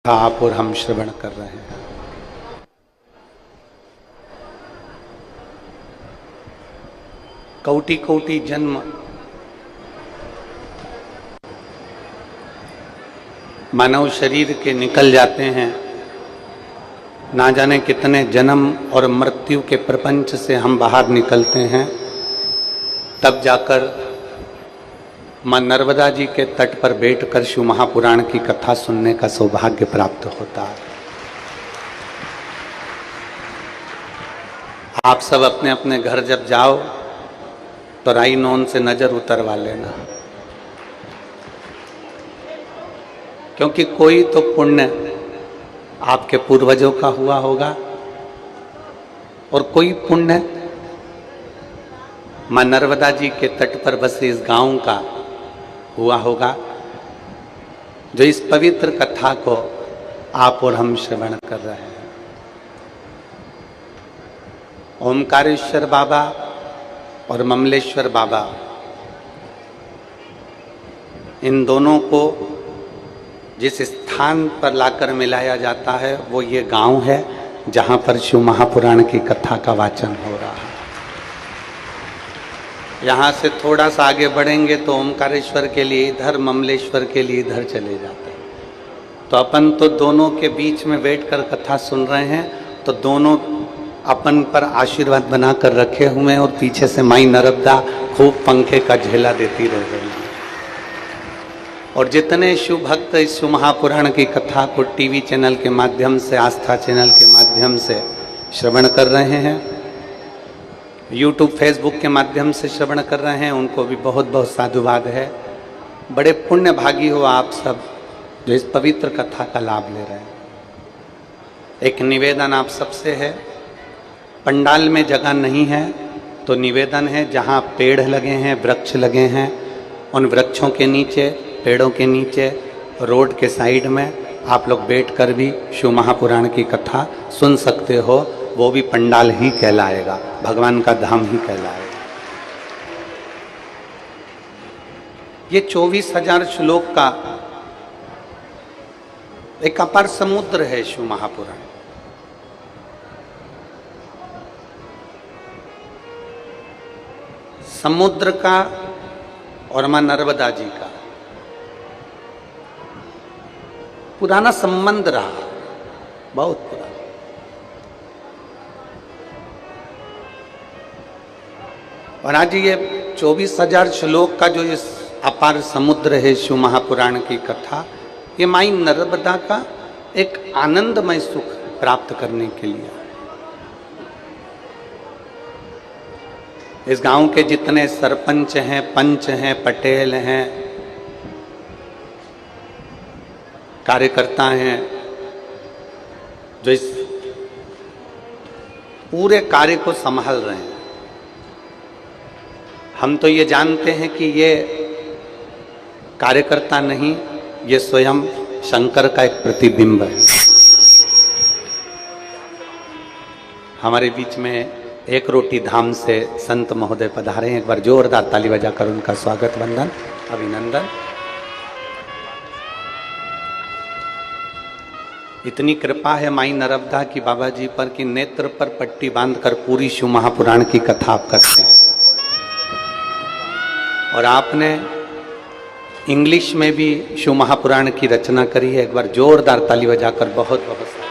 आप और हम श्रवण कर रहे हैं। कोटि कोटि जन्म मानव शरीर के निकल जाते हैं, ना जाने कितने जन्म और मृत्यु के प्रपंच से हम बाहर निकलते हैं, तब जाकर मां नर्मदा जी के तट पर बैठकर शिव महापुराण की कथा सुनने का सौभाग्य प्राप्त होता है। आप सब अपने अपने घर जब जाओ तो राई नौन से नजर उतरवा लेना, क्योंकि कोई तो पुण्य आपके पूर्वजों का हुआ होगा और कोई पुण्य मां नर्मदा जी के तट पर बसे इस गांव का हुआ होगा, जो इस पवित्र कथा को आप और हम श्रवण कर रहे हैं। ओमकारेश्वर बाबा और ममलेश्वर बाबा, इन दोनों को जिस स्थान पर लाकर मिलाया जाता है वो ये गांव है जहां पर शिव महापुराण की कथा का वाचन हो रहा है। यहाँ से थोड़ा सा आगे बढ़ेंगे तो ओमकारेश्वर के लिए इधर, ममलेश्वर के लिए इधर चले जाते हैं। तो अपन तो दोनों के बीच में बैठकर कथा सुन रहे हैं, तो दोनों अपन पर आशीर्वाद बनाकर रखे हुए हैं और पीछे से माई नर्मदा खूब पंखे का झेला देती रह रही है। और जितने शिव भक्त इस शिव महापुराण की कथा को टीवी चैनल के माध्यम से, आस्था चैनल के माध्यम से श्रवण कर रहे हैं, यूट्यूब फेसबुक के माध्यम से श्रवण कर रहे हैं, उनको भी बहुत बहुत साधुवाद है। बड़े पुण्य भागी हो आप सब जो इस पवित्र कथा का लाभ ले रहे हैं। एक निवेदन आप सबसे है, पंडाल में जगह नहीं है तो निवेदन है, जहाँ पेड़ लगे हैं, वृक्ष लगे हैं, उन वृक्षों के नीचे, पेड़ों के नीचे, रोड के साइड में आप लोग बैठकर भी शिव महापुराण की कथा सुन सकते हो। वो भी पंडाल ही कहलाएगा, भगवान का धाम ही कहलाएगा। ये 24,000 श्लोक का एक अपार समुद्र है शिव महापुराण। समुद्र का और मां नर्मदा जी का पुराना संबंध रहा, बहुत पुराना। और आज ये 24,000 श्लोक का जो इस अपार समुद्र है शिव महापुराण की कथा, ये माई नर्मदा का एक आनंदमय सुख प्राप्त करने के लिए। इस गांव के जितने सरपंच हैं, पंच हैं, पटेल हैं, कार्यकर्ता हैं, जो इस पूरे कार्य को संभाल रहे हैं, हम तो ये जानते हैं कि ये कार्यकर्ता नहीं, ये स्वयं शंकर का एक प्रतिबिंब है। हमारे बीच में एक रोटी धाम से संत महोदय पधारे हैं। एक बार जोरदार ताली बजाकर उनका स्वागत, वंदन, अभिनंदन। इतनी कृपा है माई नर्मदा की बाबा जी पर कि नेत्र पर पट्टी बांधकर पूरी शिव महापुराण की कथा आप करते हैं। और आपने इंग्लिश में भी शिव महापुराण की रचना करी है। एक बार जोरदार ताली बजाकर बहुत बहुत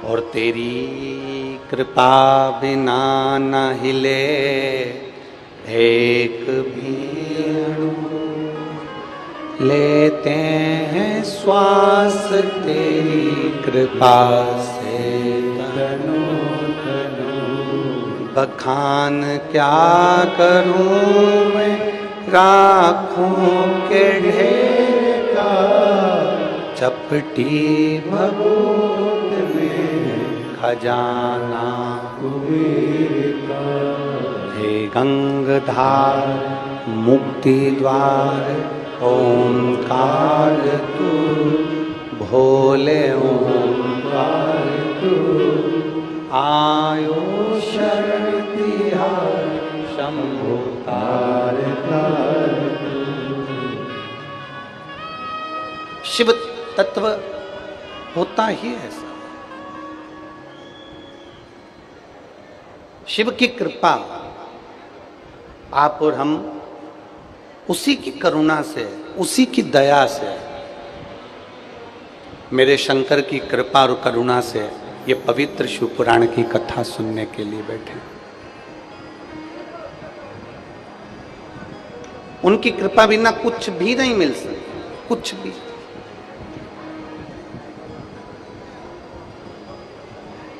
और तेरी कृपा बिना न हिले एक भी अणु, लेते हैं श्वास तेरी कृपा से तनो तनो। बखान क्या करूं मैं राखों के ढेर का, चपटी भगोत में खजाना कुबेर का। गंगधार मुक्ति द्वार ओंकार तू भोले ओंकार तू आयो शरण तिहार शंभु तार तार। शिव तत्व होता ही ऐसा। शिव की कृपा आप और हम उसी की करुणा से, उसी की दया से, मेरे शंकर की कृपा और करुणा से ये पवित्र शिव पुराण की कथा सुनने के लिए बैठे। उनकी कृपा बिना कुछ भी नहीं मिल सकता, कुछ भी।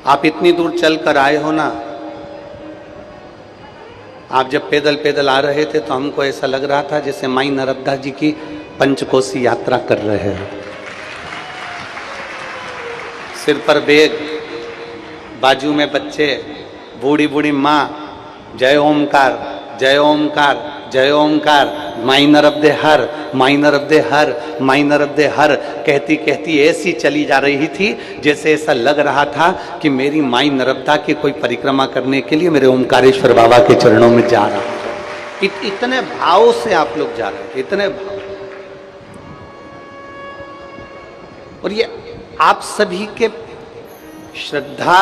आप इतनी दूर चलकर आए हो ना, आप जब पैदल पैदल आ रहे थे तो हमको ऐसा लग रहा था जैसे माई नर्मदा जी की पंचकोसी यात्रा कर रहे हैं। सिर पर बैग, बाजू में बच्चे, बूढ़ी बूढ़ी माँ, जय ओमकार जय ओमकार जय ओमकार, माई नर्मदे हर, माई नर्मदे हर, माई नर्मदे हर कहती कहती ऐसी चली जा रही थी जैसे ऐसा लग रहा था कि मेरी माई नर्मदा की कोई परिक्रमा करने के लिए मेरे ओमकारेश्वर बाबा के चरणों में जा रहा हूं। इतने भाव से आप लोग जा रहे थे, इतने भाव। और ये आप सभी के श्रद्धा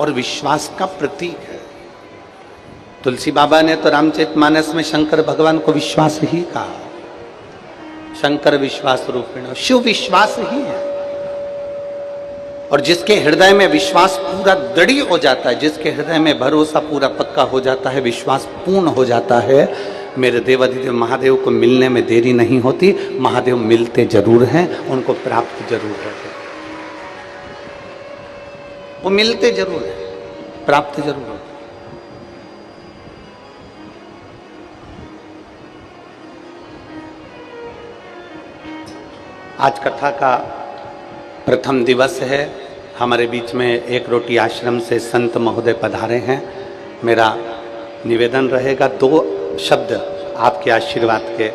और विश्वास का प्रतीक है। तुलसी बाबा ने तो रामचरितमानस में शंकर भगवान को विश्वास ही कहा। शंकर विश्वास रूपिण, शिव विश्वास ही है। और जिसके हृदय में विश्वास पूरा दृढ़ हो जाता है, जिसके हृदय में भरोसा पूरा पक्का हो जाता है, विश्वास पूर्ण हो जाता है, मेरे देवाधिदेव महादेव को मिलने में देरी नहीं होती। महादेव मिलते जरूर हैं, उनको प्राप्त जरूर है। वो मिलते जरूर है, प्राप्त जरूर है। आज कथा का प्रथम दिवस है। हमारे बीच में एक रोटी आश्रम से संत महोदय पधारे हैं। मेरा निवेदन रहेगा 2 शब्द आपके आशीर्वाद के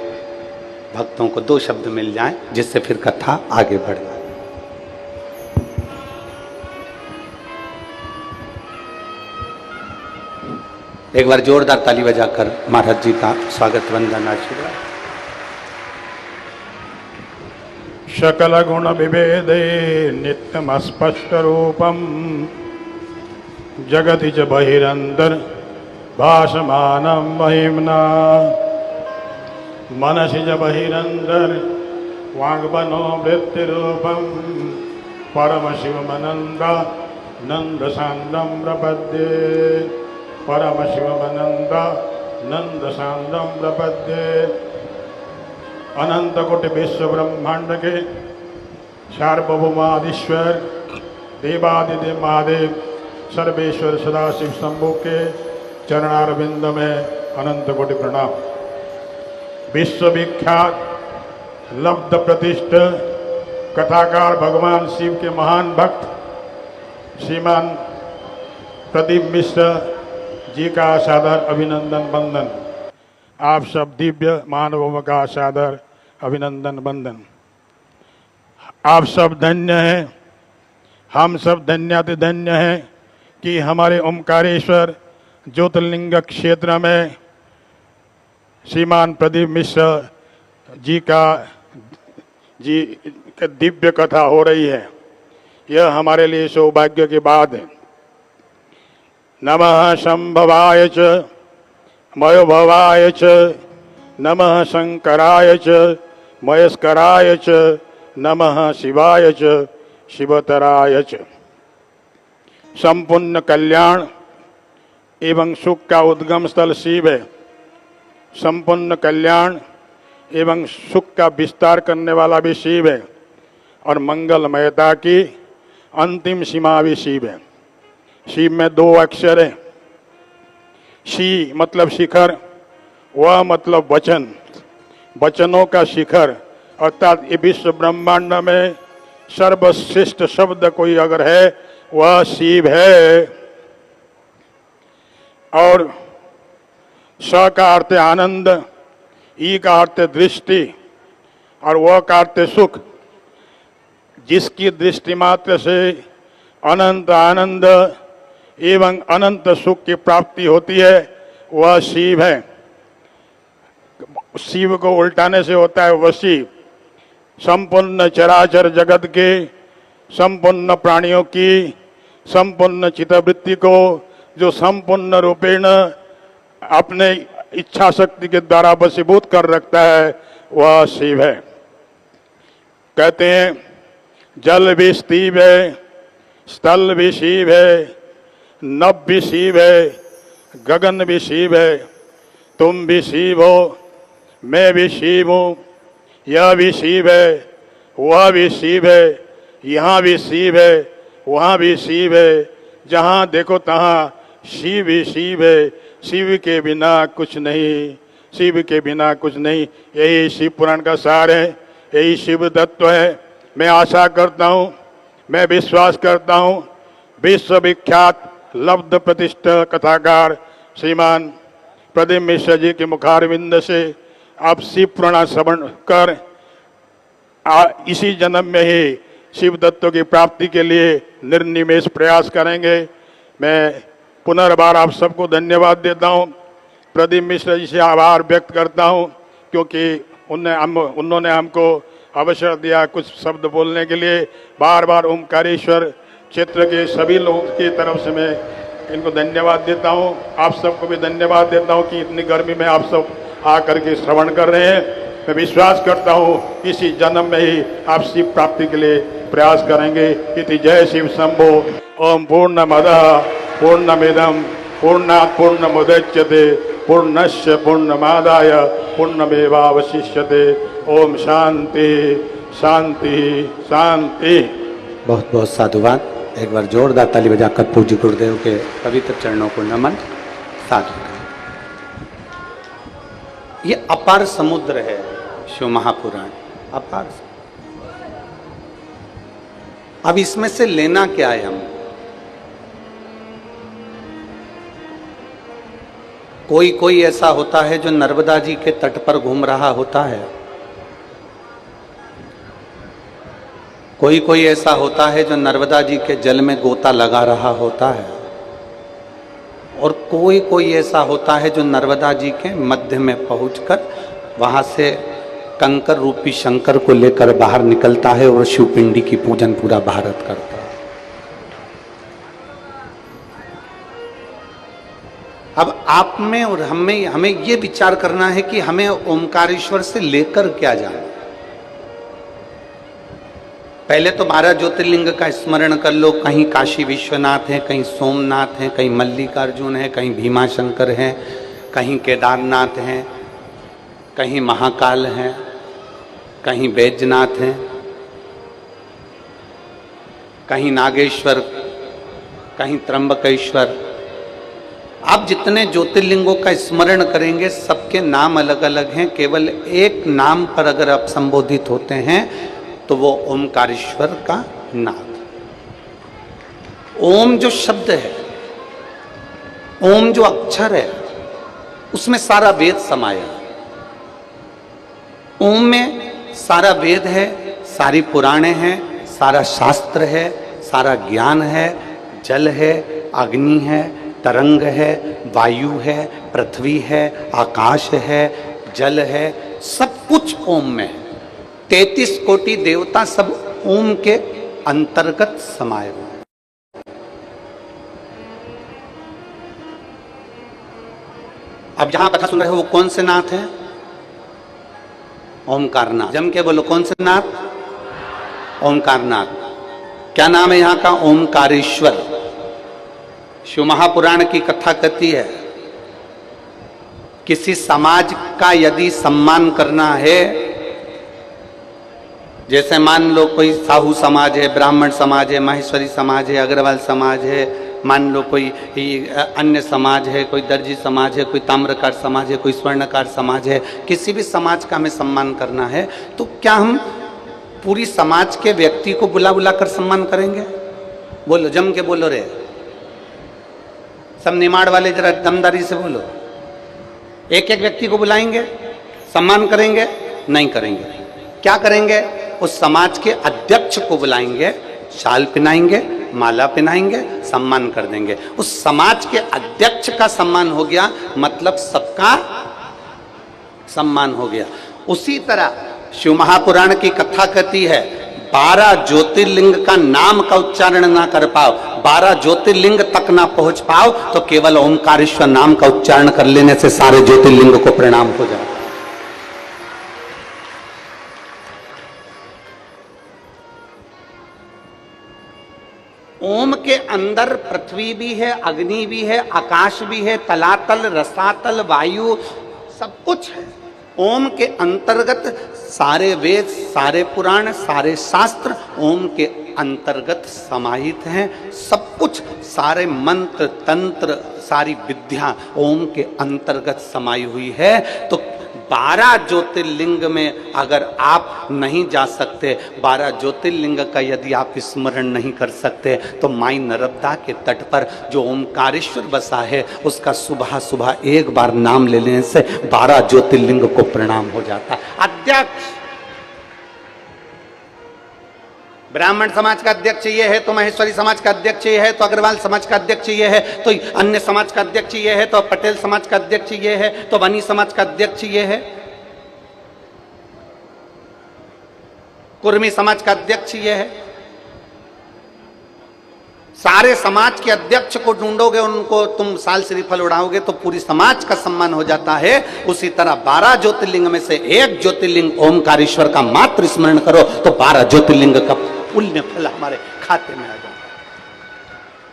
भक्तों को 2 शब्द मिल जाएं, जिससे फिर कथा आगे बढ़े। एक बार जोरदार ताली बजाकर महाराज जी का स्वागत वंदन आशीर्वाद। सकल गुण विभेदे नित्यम स्पष्ट रूपम जगति च बहिरंतर भाषमानं महिम्ना मनसि च बहिरंतर वाग्मनो वृत्ति रूपम परम शिवमनंद नंद सांदम प्रपद्ये परम शिवमनंद नंद सांदम प्रपद्ये। अनंत कोटि विश्व ब्रह्मांड के सार्वभौमाधीश्वर देवादिदेव महादेव सर्वेश्वर सदाशिव शंभु के चरणारविंद में अनंत कोटि प्रणाम। विश्वविख्यात लब्ध प्रतिष्ठ कथाकार भगवान शिव के महान भक्त श्रीमान प्रदीप मिश्र जी का सादर अभिनंदन वंदन। आप सब दिव्य मानवों का सादर अभिनंदन वंदन। आप सब धन्य हैं, हम सब धन्याति धन्य हैं कि हमारे ओमकारेश्वर ज्योतिर्लिंग क्षेत्र में श्रीमान प्रदीप मिश्र जी का दिव्य कथा हो रही है। यह हमारे लिए सौभाग्य की बात है। नमः शंभवाय च मयोभवाय च नमः शंकराय च मयस्कराय च नमः शिवाय च शिवतराय च। संपूर्ण कल्याण एवं सुख का उद्गम स्थल शिव है। संपूर्ण कल्याण एवं सुख का विस्तार करने वाला भी शिव है और मंगलमयता की अंतिम सीमा भी शिव है। शिव में 2 अक्षर है। शी मतलब शिखर, वह मतलब वचन, वचनों का शिखर। अर्थात ये विश्व ब्रह्मांड में सर्वश्रेष्ठ शब्द कोई अगर है वह शिव है। और स का अर्थ है आनंद, ई का अर्थ है दृष्टि और वह का अर्थ है सुख। जिसकी दृष्टि मात्र से अनंत आनंद एवं अनंत सुख की प्राप्ति होती है वह शिव है। शिव को उल्टाने से होता है वशी। संपूर्ण चराचर जगत के संपूर्ण प्राणियों की संपूर्ण चित्तवृत्ति को जो संपूर्ण रूपेण अपने इच्छा शक्ति के द्वारा वशीभूत कर रखता है वह शिव है। कहते हैं जल भी शिव है, स्थल भी शिव है, नभ भी शिव है, गगन भी शिव है, तुम भी शिव हो, मैं भी शिव हूँ, यह भी शिव है, वह भी शिव है, यहाँ भी शिव है, वहाँ भी शिव है, जहाँ देखो तहाँ शिव ही शिव है। शिव के बिना कुछ नहीं, शिव के बिना कुछ नहीं। यही शिव पुराण का सार है, यही शिव तत्व है। मैं आशा करता हूँ, मैं विश्वास करता हूँ, विश्वविख्यात लब्ध प्रतिष्ठित कथाकार श्रीमान प्रदीप मिश्र जी के मुखारविंद से आप शिव पुराण श्रवण कर इसी जन्म में ही शिव तत्व की प्राप्ति के लिए निर्निमेष प्रयास करेंगे। मैं पुनर्बार आप सबको धन्यवाद देता हूँ। प्रदीप मिश्र जी से आभार व्यक्त करता हूँ क्योंकि उन्होंने हमको अवसर दिया कुछ शब्द बोलने के लिए। बार बार ओमकारेश्वर क्षेत्र के सभी लोगों की तरफ से मैं इनको धन्यवाद देता हूँ। आप सबको भी धन्यवाद देता हूँ कि इतनी गर्मी में आप सब आकर के श्रवण कर रहे हैं। मैं विश्वास करता हूँ इसी जन्म में ही आप शिव प्राप्ति के लिए प्रयास करेंगे। इति जय शिव शंभो। ओम पूर्णमदः पूर्णमिदं पूर्णात् पूर्णमुदच्यते पूर्णस्य पूर्णमादाय पूर्णमेवावशिष्यते। ओम शांति शांति शांति। बहुत बहुत साधुवाद। एक बार जोरदार ताली बजाकर पूज्य गुरुदेव के पवित्र चरणों को नमन। साधु। ये अपार समुद्र है शिव महापुराण, अपार। अब इसमें से लेना क्या है हम? कोई ऐसा होता है जो नर्मदा जी के तट पर घूम रहा होता है, कोई ऐसा होता है जो नर्मदा जी के जल में गोता लगा रहा होता है, और कोई ऐसा होता है जो नर्मदा जी के मध्य में पहुंचकर वहां से कंकर रूपी शंकर को लेकर बाहर निकलता है और शिवपिंडी की पूजन पूरा भारत करता है। अब आप में और हमें ये विचार करना है कि हमें ओमकारेश्वर से लेकर क्या जाना। पहले तो 12 ज्योतिर्लिंग का स्मरण कर लो। कहीं काशी विश्वनाथ है, कहीं सोमनाथ है, कहीं मल्लिकार्जुन है, कहीं भीमाशंकर है, कहीं केदारनाथ है, कहीं महाकाल है, कहीं बैजनाथ है, कहीं नागेश्वर, कहीं त्र्यंबकेश्वर। आप जितने ज्योतिर्लिंगों का स्मरण करेंगे सबके नाम अलग अलग हैं। केवल एक नाम पर अगर आप संबोधित होते हैं तो वो ओमकारेश्वर का नाम। ओम जो शब्द है, ओम जो अक्षर है, उसमें सारा वेद समाया। ओम में सारा वेद है, सारी पुराणे हैं, सारा शास्त्र है, सारा ज्ञान है, जल है, अग्नि है, तरंग है, वायु है, पृथ्वी है, आकाश है, जल है, सब कुछ ओम में है। 33 कोटि देवता सब ओम के अंतर्गत समाये हुए हैं। अब जहां कथा सुन रहे हो वो कौन से नाथ है? ओमकारनाथ। जम के बोलो, कौन से नाथ? ओमकारनाथ। क्या नाम है यहाँ का? ओमकारेश्वर। शिव महापुराण की कथा कहती है किसी समाज का यदि सम्मान करना है, जैसे मान लो कोई साहू समाज है, ब्राह्मण समाज है, माहेश्वरी समाज है, अग्रवाल समाज है, मान लो कोई अन्य समाज है, कोई दर्जी समाज है, कोई ताम्रकार समाज है, कोई स्वर्णकार समाज है, किसी भी समाज का हमें सम्मान करना है तो क्या हम पूरी समाज के व्यक्ति को बुला बुला कर सम्मान करेंगे? बोलो, जम के बोलो रे, सब निमाड़ वाले जरा दमदारी से बोलो। एक एक व्यक्ति को बुलाएंगे, सम्मान करेंगे? नहीं करेंगे। क्या करेंगे? उस समाज के अध्यक्ष को बुलाएंगे, शाल पहनाएंगे, माला पहनाएंगे, सम्मान कर देंगे। उस समाज के अध्यक्ष का सम्मान हो गया, मतलब सबका सम्मान हो गया। उसी तरह शिव महापुराण की कथा कहती है, 12 ज्योतिर्लिंग का नाम का उच्चारण ना कर पाओ, 12 ज्योतिर्लिंग तक ना पहुंच पाओ, तो केवल ओंकारेश्वर नाम का उच्चारण कर लेने से सारे ज्योतिर्लिंग को प्रणाम हो जाए। ओम के अंदर पृथ्वी भी है, अग्नि भी है, आकाश भी है, तलातल, रसातल, वायु, सब कुछ है। ओम के अंतर्गत सारे वेद, सारे पुराण, सारे शास्त्र ओम के अंतर्गत समाहित हैं। सब कुछ, सारे मंत्र, तंत्र, सारी विद्या ओम के अंतर्गत समाई हुई है। तो 12 ज्योतिर्लिंग में अगर आप नहीं जा सकते, 12 ज्योतिर्लिंग का यदि आप स्मरण नहीं कर सकते, तो माई नर्मदा के तट पर जो ओंकारेश्वर बसा है, उसका सुबह सुबह एक बार नाम ले लेने से 12 ज्योतिर्लिंग को प्रणाम हो जाता है। अध्यक्ष, ब्राह्मण समाज का अध्यक्ष ये है, तो महेश्वरी समाज का अध्यक्ष ये है, तो अग्रवाल समाज का अध्यक्ष ये है, तो अन्य समाज का अध्यक्ष ये है, तो पटेल समाज का अध्यक्ष ये है, तो वनी समाज का अध्यक्ष ये है, कुर्मी समाज का अध्यक्ष ये है। सारे समाज के अध्यक्ष को ढूंढोगे, उनको तुम साल श्रीफल उड़ाओगे, तो पूरी समाज का सम्मान हो जाता है। उसी तरह 12 ज्योतिर्लिंग में से एक ज्योतिर्लिंग ओमकारेश्वर का मात्र स्मरण करो, तो 12 ज्योतिर्लिंग का पुण्य फल हमारे खाते में आ जाता है।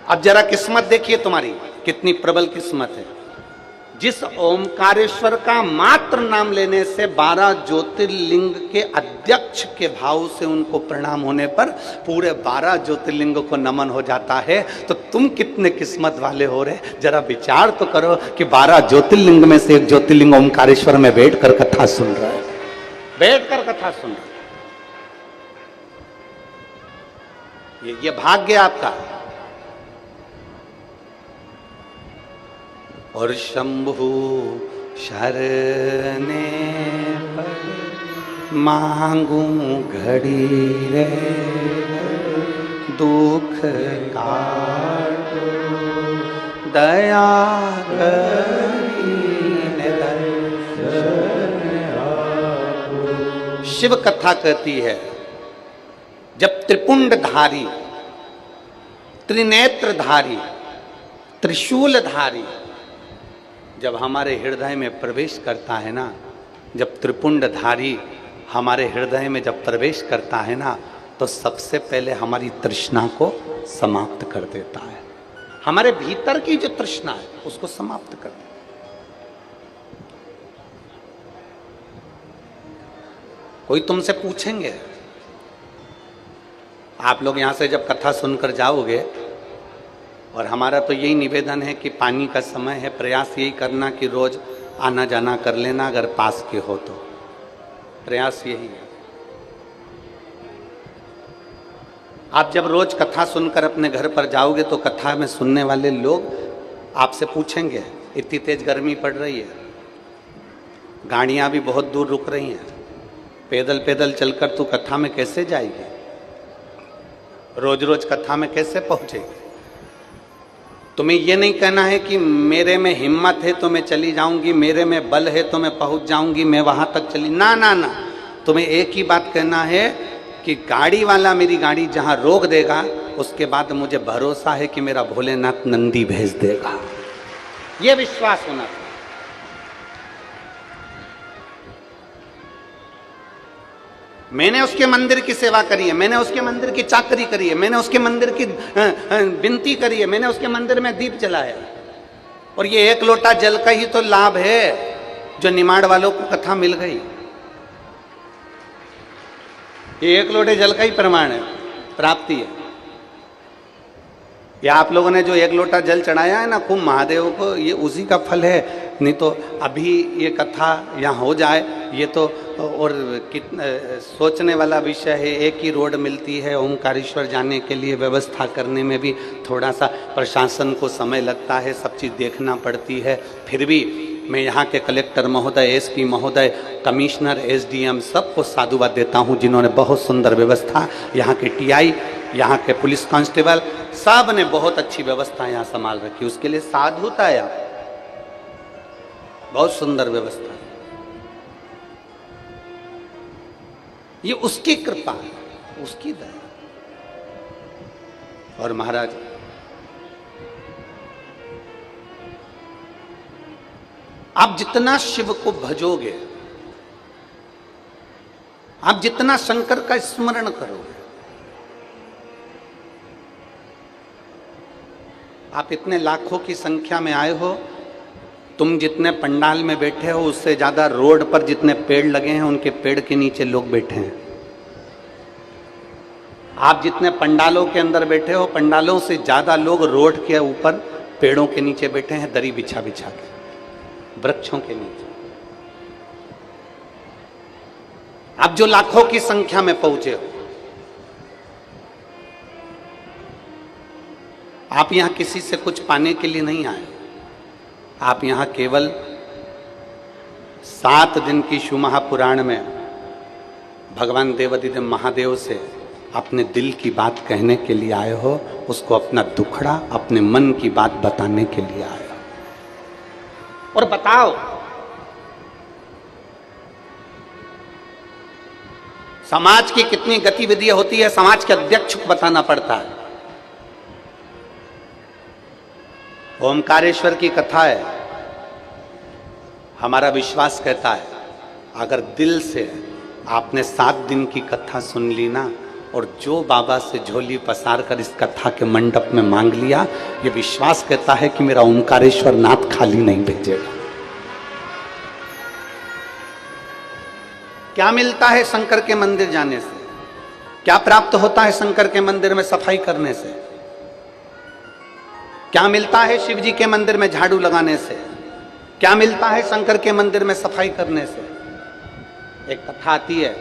अब जरा किस्मत देखिए तुम्हारी कितनी प्रबल किस्मत है। जिस ओमकारेश्वर का मात्र नाम लेने से 12 ज्योतिर्लिंग के अध्यक्ष के भाव से उनको प्रणाम होने पर पूरे 12 ज्योतिर्लिंग को नमन हो जाता है, तो तुम कितने किस्मत वाले हो रहे। जरा विचार तो करो कि 12 ज्योतिर्लिंग में से एक ज्योतिर्लिंग ओमकारेश्वर में बैठकर कथा सुन रहा है, बैठकर कथा सुन रहा है। ये भाग्य आपका। और शंभु शरणे मांगू घड़ी रे, दुख काटो दया करीने दर्शन। शिव कथा कहती है, जब त्रिपुंडधारी, त्रिनेत्रधारी, त्रिशूलधारी जब हमारे हृदय में प्रवेश करता है ना, जब त्रिपुंडधारी हमारे हृदय में जब प्रवेश करता है ना, तो सबसे पहले हमारी तृष्णा को समाप्त कर देता है। हमारे भीतर की जो तृष्णा है उसको समाप्त कर देता है। कोई तुमसे पूछेंगे, आप लोग यहां से जब कथा सुनकर जाओगे, और हमारा तो यही निवेदन है कि पानी का समय है, प्रयास यही करना कि रोज आना जाना कर लेना, अगर पास के हो तो प्रयास यही है। आप जब रोज कथा सुनकर अपने घर पर जाओगे, तो कथा में सुनने वाले लोग आपसे पूछेंगे, इतनी तेज गर्मी पड़ रही है, गाड़ियां भी बहुत दूर रुक रही हैं, पैदल पैदल चलकर तू कथा में कैसे जाएगी, रोज रोज कथा में कैसे पहुंचेगी। तुम्हें यह नहीं कहना है कि मेरे में हिम्मत है तो मैं चली जाऊंगी, मेरे में बल है तो मैं पहुंच जाऊंगी, मैं वहां तक चली, ना ना ना। तुम्हें एक ही बात कहना है कि गाड़ी वाला मेरी गाड़ी जहां रोक देगा, उसके बाद मुझे भरोसा है कि मेरा भोलेनाथ नंदी भेज देगा। यह विश्वास होना चाहिए। मैंने उसके मंदिर की सेवा करी है, मैंने उसके मंदिर की चाकरी करी है, मैंने उसके मंदिर की विनती करी है, मैंने उसके मंदिर में दीप जलाया, और ये एक लोटा जल का ही तो लाभ है जो निमाड़ वालों को कथा मिल गई। ये एक लोटे जल का ही प्रमाण है, प्राप्ति है। या आप लोगों ने जो एक लोटा जल चढ़ाया है ना खूब महादेव को, ये उसी का फल है। नहीं तो अभी ये कथा यहाँ हो जाए, ये तो और कितना सोचने वाला विषय है। एक ही रोड मिलती है, ओमकारेश्वर जाने के लिए व्यवस्था करने में भी थोड़ा सा प्रशासन को समय लगता है, सब चीज़ देखना पड़ती है। फिर भी मैं यहाँ के कलेक्टर महोदय, एसपी महोदय, कमिश्नर, एसडीएम सबको साधुवाद देता हूँ जिन्होंने बहुत सुंदर व्यवस्था, यहाँ के टीआई, यहाँ के पुलिस कांस्टेबल, सब ने बहुत अच्छी व्यवस्था यहाँ संभाल रखी। उसके लिए साधुता है यहाँ, बहुत सुंदर व्यवस्था। ये उसकी कृपा है, उसकी दया। और महाराज आप जितना शिव को भजोगे, आप जितना शंकर का स्मरण करोगे, आप इतने लाखों की संख्या में आए हो, तुम जितने पंडाल में बैठे हो उससे ज्यादा रोड पर जितने पेड़ लगे हैं उनके पेड़ के नीचे लोग बैठे हैं। आप जितने पंडालों के अंदर बैठे हो, पंडालों से ज्यादा लोग रोड के ऊपर पेड़ों के नीचे बैठे हैं, दरी बिछा बिछा के, वृक्षों के नीचे। आप जो लाखों की संख्या में पहुंचे हो, आप यहां किसी से कुछ पाने के लिए नहीं आए। आप यहां केवल 7 दिन की शिव महापुराण में भगवान देवाधिदेव महादेव से अपने दिल की बात कहने के लिए आए हो, उसको अपना दुखड़ा, अपने मन की बात बताने के लिए आए हो। और बताओ, समाज की कितनी गतिविधियां होती है, समाज के अध्यक्ष को बताना पड़ता है। ओमकारेश्वर की कथा है, हमारा विश्वास कहता है अगर दिल से आपने 7 दिन की कथा सुन ली ना, और जो बाबा से झोली पसार कर इस कथा के मंडप में मांग लिया, ये विश्वास कहता है कि मेरा ओमकारेश्वर नाथ खाली नहीं भेजेगा। क्या मिलता है शंकर के मंदिर जाने से? क्या प्राप्त होता है शंकर के मंदिर में सफाई करने से? क्या मिलता है शिव जी के मंदिर में झाड़ू लगाने से? क्या मिलता है शंकर के मंदिर में सफाई करने से? एक कथा आती है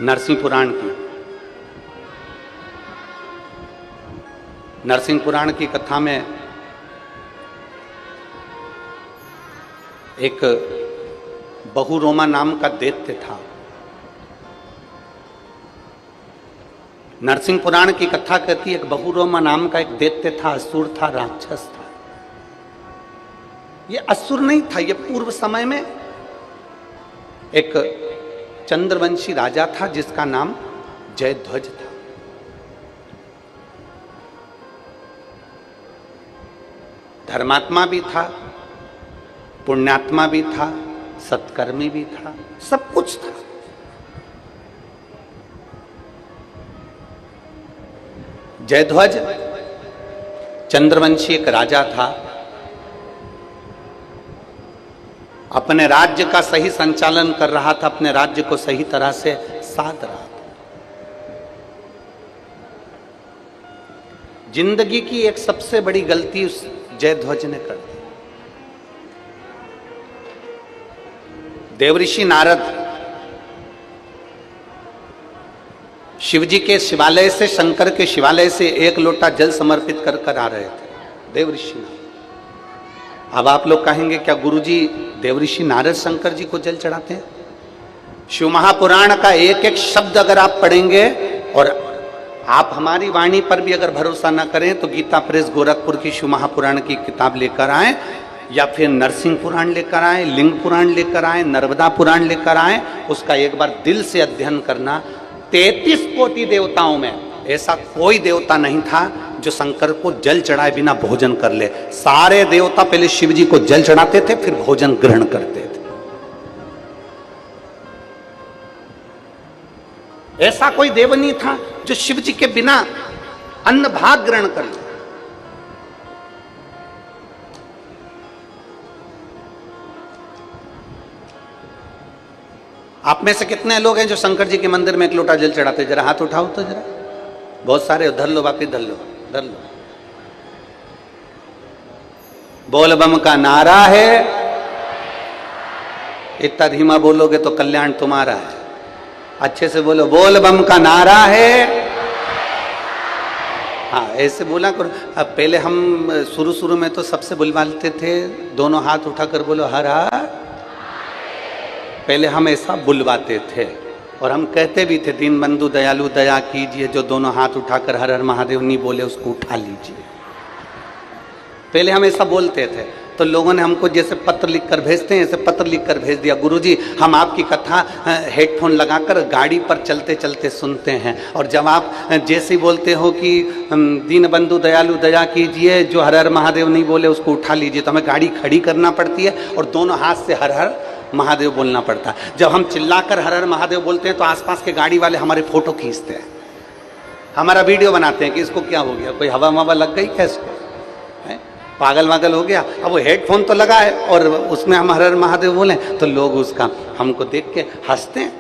नरसिंह पुराण की। नरसिंह पुराण की कथा में एक बहुरोमा नाम का दैत्य था। नरसिंह पुराण की कथा कहती है एक बहुरोमा नाम का एक दैत्य था, असुर था, राक्षस था। ये असुर नहीं था, ये पूर्व समय में एक चंद्रवंशी राजा था जिसका नाम जयध्वज था। धर्मात्मा भी था, पुण्यात्मा भी था, सत्कर्मी भी था, सब कुछ था। जयध्वज चंद्रवंशी एक राजा था, अपने राज्य का सही संचालन कर रहा था, अपने राज्य को सही तरह से साध रहा था। जिंदगी की एक सबसे बड़ी गलती उस जयध्वज ने कर दी। देवऋषि नारद शिवजी के शिवालय से, शंकर के शिवालय से 1 लोटा जल समर्पित कर कर आ रहे थे। देवऋषि नारद। अब आप लोग कहेंगे क्या गुरुजी देवऋषि नारद शंकर जी को जल चढ़ाते हैं? शिव महापुराण का एक एक शब्द अगर आप पढ़ेंगे, और आप हमारी वाणी पर भी अगर भरोसा ना करें तो गीता प्रेस गोरखपुर की शिव महापुराण की किताब लेकर आए, या फिर नरसिंह पुराण लेकर आए, लिंग पुराण लेकर आए, नर्मदा पुराण लेकर आए, उसका एक बार दिल से अध्ययन करना। 33 कोटि देवताओं में ऐसा कोई देवता नहीं था जो शंकर को जल चढ़ाए बिना भोजन कर ले। सारे देवता पहले शिव जी को जल चढ़ाते थे, फिर भोजन ग्रहण करते थे। ऐसा कोई देव नहीं था जो शिव जी के बिना अन्न भाग ग्रहण कर ले। आप में से कितने लोग हैं जो शंकर जी के मंदिर में 1 लोटा जल चढ़ाते? जरा हाथ उठाओ तो जरा। बहुत सारे। धर लो बापी, धर लो, धर लो। बोल बम का नारा है, इतना धीमा बोलोगे तो कल्याण तुम्हारा है। अच्छे से बोलो, बोल बम का नारा है, हाँ ऐसे बोला करो। अब पहले हम शुरू शुरू में तो सबसे बुलवाते थे, दोनों हाथ उठाकर बोलो हर हर। पहले हम ऐसा बुलवाते थे और हम कहते भी थे दीन बंधु दयालु दया कीजिए, जो दोनों हाथ उठाकर हर हर महादेव नहीं बोले उसको उठा लीजिए। पहले हम ऐसा बोलते थे, तो लोगों ने हमको जैसे पत्र लिखकर भेजते हैं ऐसे पत्र लिखकर भेज दिया, गुरुजी हम आपकी कथा हेडफोन लगाकर गाड़ी पर चलते चलते सुनते हैं, और जब आप जैसे ही बोलते हो कि दीन बंधु दयालु दया कीजिए, जो हर हर महादेव नहीं बोले उसको उठा लीजिए, तो हमें गाड़ी खड़ी करना पड़ती है और दोनों हाथ से हर हर महादेव बोलना पड़ता है। जब हम चिल्लाकर हर हर महादेव बोलते हैं तो आसपास के गाड़ी वाले हमारे फोटो खींचते हैं, हमारा वीडियो बनाते हैं कि इसको क्या हो गया, कोई हवा मवा लग गई क्या इसको, पागल वागल हो गया। अब वो हेडफोन तो लगा है और उसमें हम हर हर महादेव बोलें तो लोग उसका हमको देख के हंसते हैं।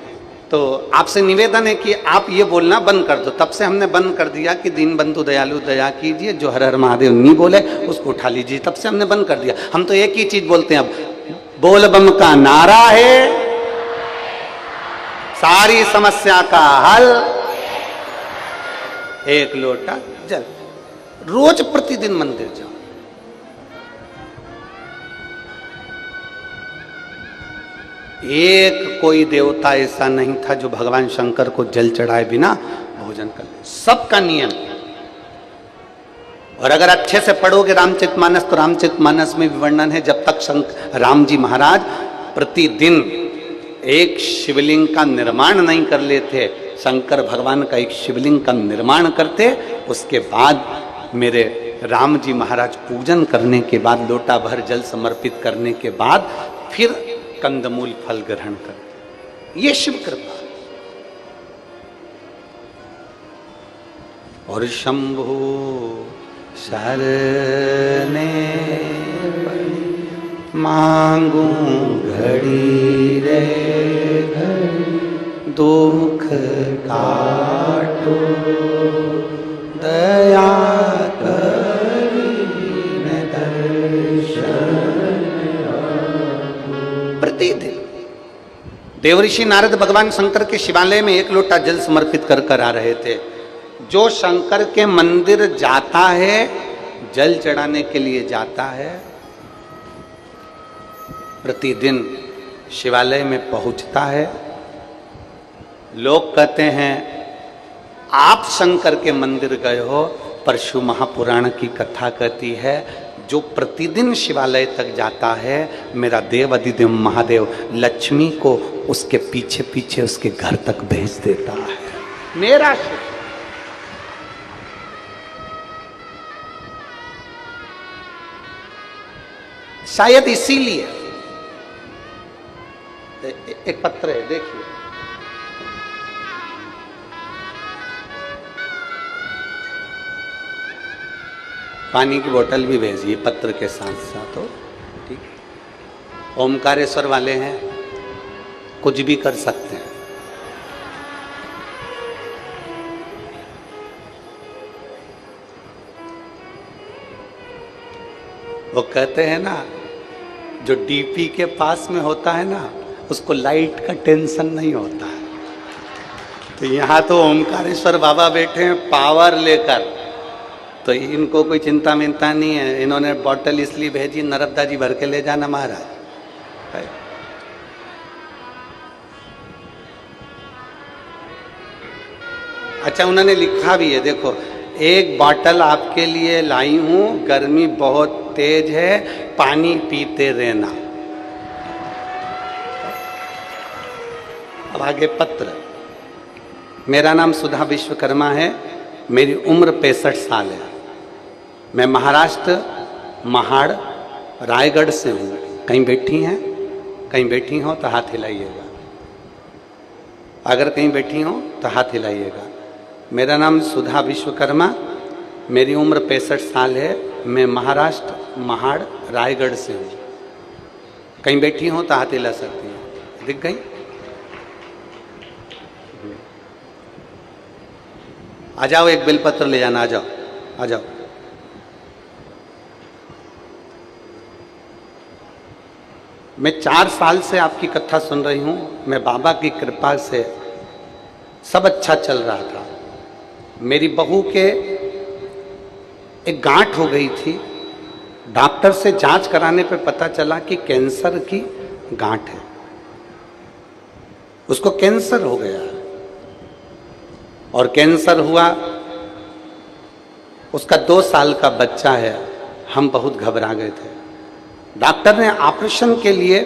तो आपसे निवेदन है कि आप ये बोलना बंद कर दो। तब से हमने बंद कर दिया कि दीन बंधु दयालु दया कीजिए, जो हर हर महादेव नहीं बोले उसको उठा लीजिए। तब से हमने बंद कर दिया। हम तो एक ही चीज बोलते हैं, अब बोल बम का नारा है, सारी समस्या का हल, एक लोटा जल। रोज प्रतिदिन मंदिर जाओ। एक कोई देवता ऐसा नहीं था जो भगवान शंकर को जल चढ़ाए बिना भोजन कर ले, सबका नियम। और अगर अच्छे से पढ़ोगे रामचरितमानस तो रामचरितमानस में भी वर्णन है, जब तक राम जी महाराज प्रतिदिन एक शिवलिंग का निर्माण नहीं कर लेते, शंकर भगवान का एक शिवलिंग का निर्माण करते, उसके बाद मेरे राम जी महाराज पूजन करने के बाद, लोटा भर जल समर्पित करने के बाद फिर कंदमूल फल ग्रहण करते। ये शिव कृपा। और शंभु शरणे मांगू घड़ी रे घड़ी, दुख काटो दया करीने दर्शन। प्रतिदिन देवऋषि नारद भगवान शंकर के शिवालय में एक लोटा जल समर्पित कर कर आ रहे थे। जो शंकर के मंदिर जाता है, जल चढ़ाने के लिए जाता है, प्रतिदिन शिवालय में पहुंचता है। लोग कहते हैं आप शंकर के मंदिर गए हो, परशु महापुराण की कथा कहती है जो प्रतिदिन शिवालय तक जाता है, मेरा देव अधिदेव महादेव लक्ष्मी को उसके पीछे पीछे उसके घर तक भेज देता है। मेरा शिव। शायद इसीलिए एक पत्र है, देखिए, पानी की बोतल भी भेजिए पत्र के साथ साथ हो, ठीक। ओमकारेश्वर वाले हैं, कुछ भी कर सकते हैं। वो कहते हैं ना, जो डीपी के पास में होता है ना, उसको लाइट का टेंशन नहीं होता है। तो यहाँ तो ओमकारेश्वर बाबा बैठे हैं पावर लेकर, तो इनको कोई चिंता मिंता नहीं है। इन्होंने बॉटल इसलिए भेजी, नर्मदा जी भर के ले जाना महाराज। अच्छा, उन्होंने लिखा भी है, देखो, एक बॉटल आपके लिए लाई हूं, गर्मी बहुत तेज है, पानी पीते रहना। अब आगे पत्र। मेरा नाम सुधा विश्वकर्मा है, मेरी उम्र 65 साल है। मैं महाराष्ट्र महाड़ रायगढ़ से हूँ। कहीं बैठी हैं, कहीं बैठी हो तो हाथ हिलाइएगा। अगर कहीं बैठी हो तो हाथ हिलाइएगा। मेरा नाम सुधा विश्वकर्मा, मेरी उम्र 65 साल है। मैं महाराष्ट्र महाड़ रायगढ़ से हूँ। कहीं बैठी हो तो हाथ हिला सकती हैं। दिख गई? आ जाओ, एक बेलपत्र ले जाना। आ जाओ, आ जाओ। मैं 4 साल से आपकी कथा सुन रही हूँ। मैं बाबा की कृपा से सब अच्छा चल रहा था। मेरी बहू के एक गांठ हो गई थी। डॉक्टर से जांच कराने पे पता चला कि कैंसर की गांठ है, उसको कैंसर हो गया। और कैंसर हुआ, उसका 2 साल का बच्चा है। हम बहुत घबरा गए थे। डॉक्टर ने ऑपरेशन के लिए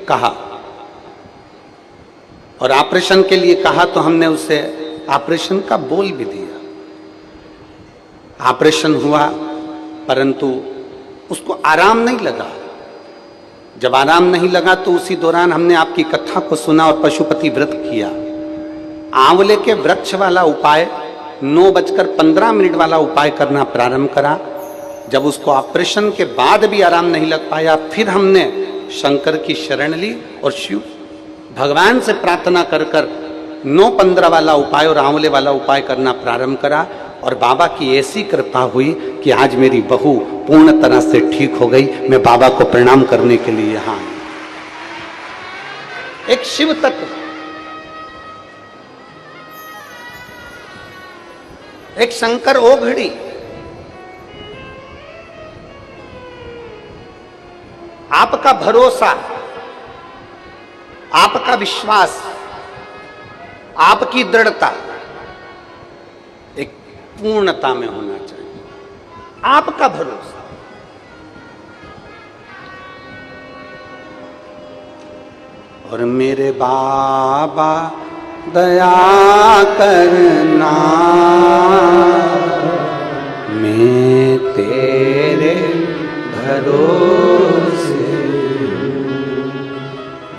कहा, और ऑपरेशन के लिए कहा तो हमने उसे ऑपरेशन का बोल भी दिया। ऑपरेशन हुआ, परंतु उसको आराम नहीं लगा। जब आराम नहीं लगा तो उसी दौरान हमने आपकी कथा को सुना और पशुपति व्रत किया। आंवले के वृक्ष वाला उपाय, 9:15 वाला उपाय करना प्रारंभ करा। जब उसको ऑपरेशन के बाद भी आराम नहीं लग पाया, फिर हमने शंकर की शरण ली और शिव भगवान से प्रार्थना कर 9:15 वाला उपाय और आंवले वाला उपाय करना प्रारंभ करा। और बाबा की ऐसी कृपा हुई कि आज मेरी बहू पूर्ण तरह से ठीक हो गई। मैं बाबा को प्रणाम करने के लिए यहां आया। एक शिव तत्व, एक शंकर ओघड़ी, आपका भरोसा, आपका विश्वास, आपकी दृढ़ता एक पूर्णता में होना चाहिए। आपका भरोसा। और मेरे बाबा दया करना, मैं तेरे भरोसे,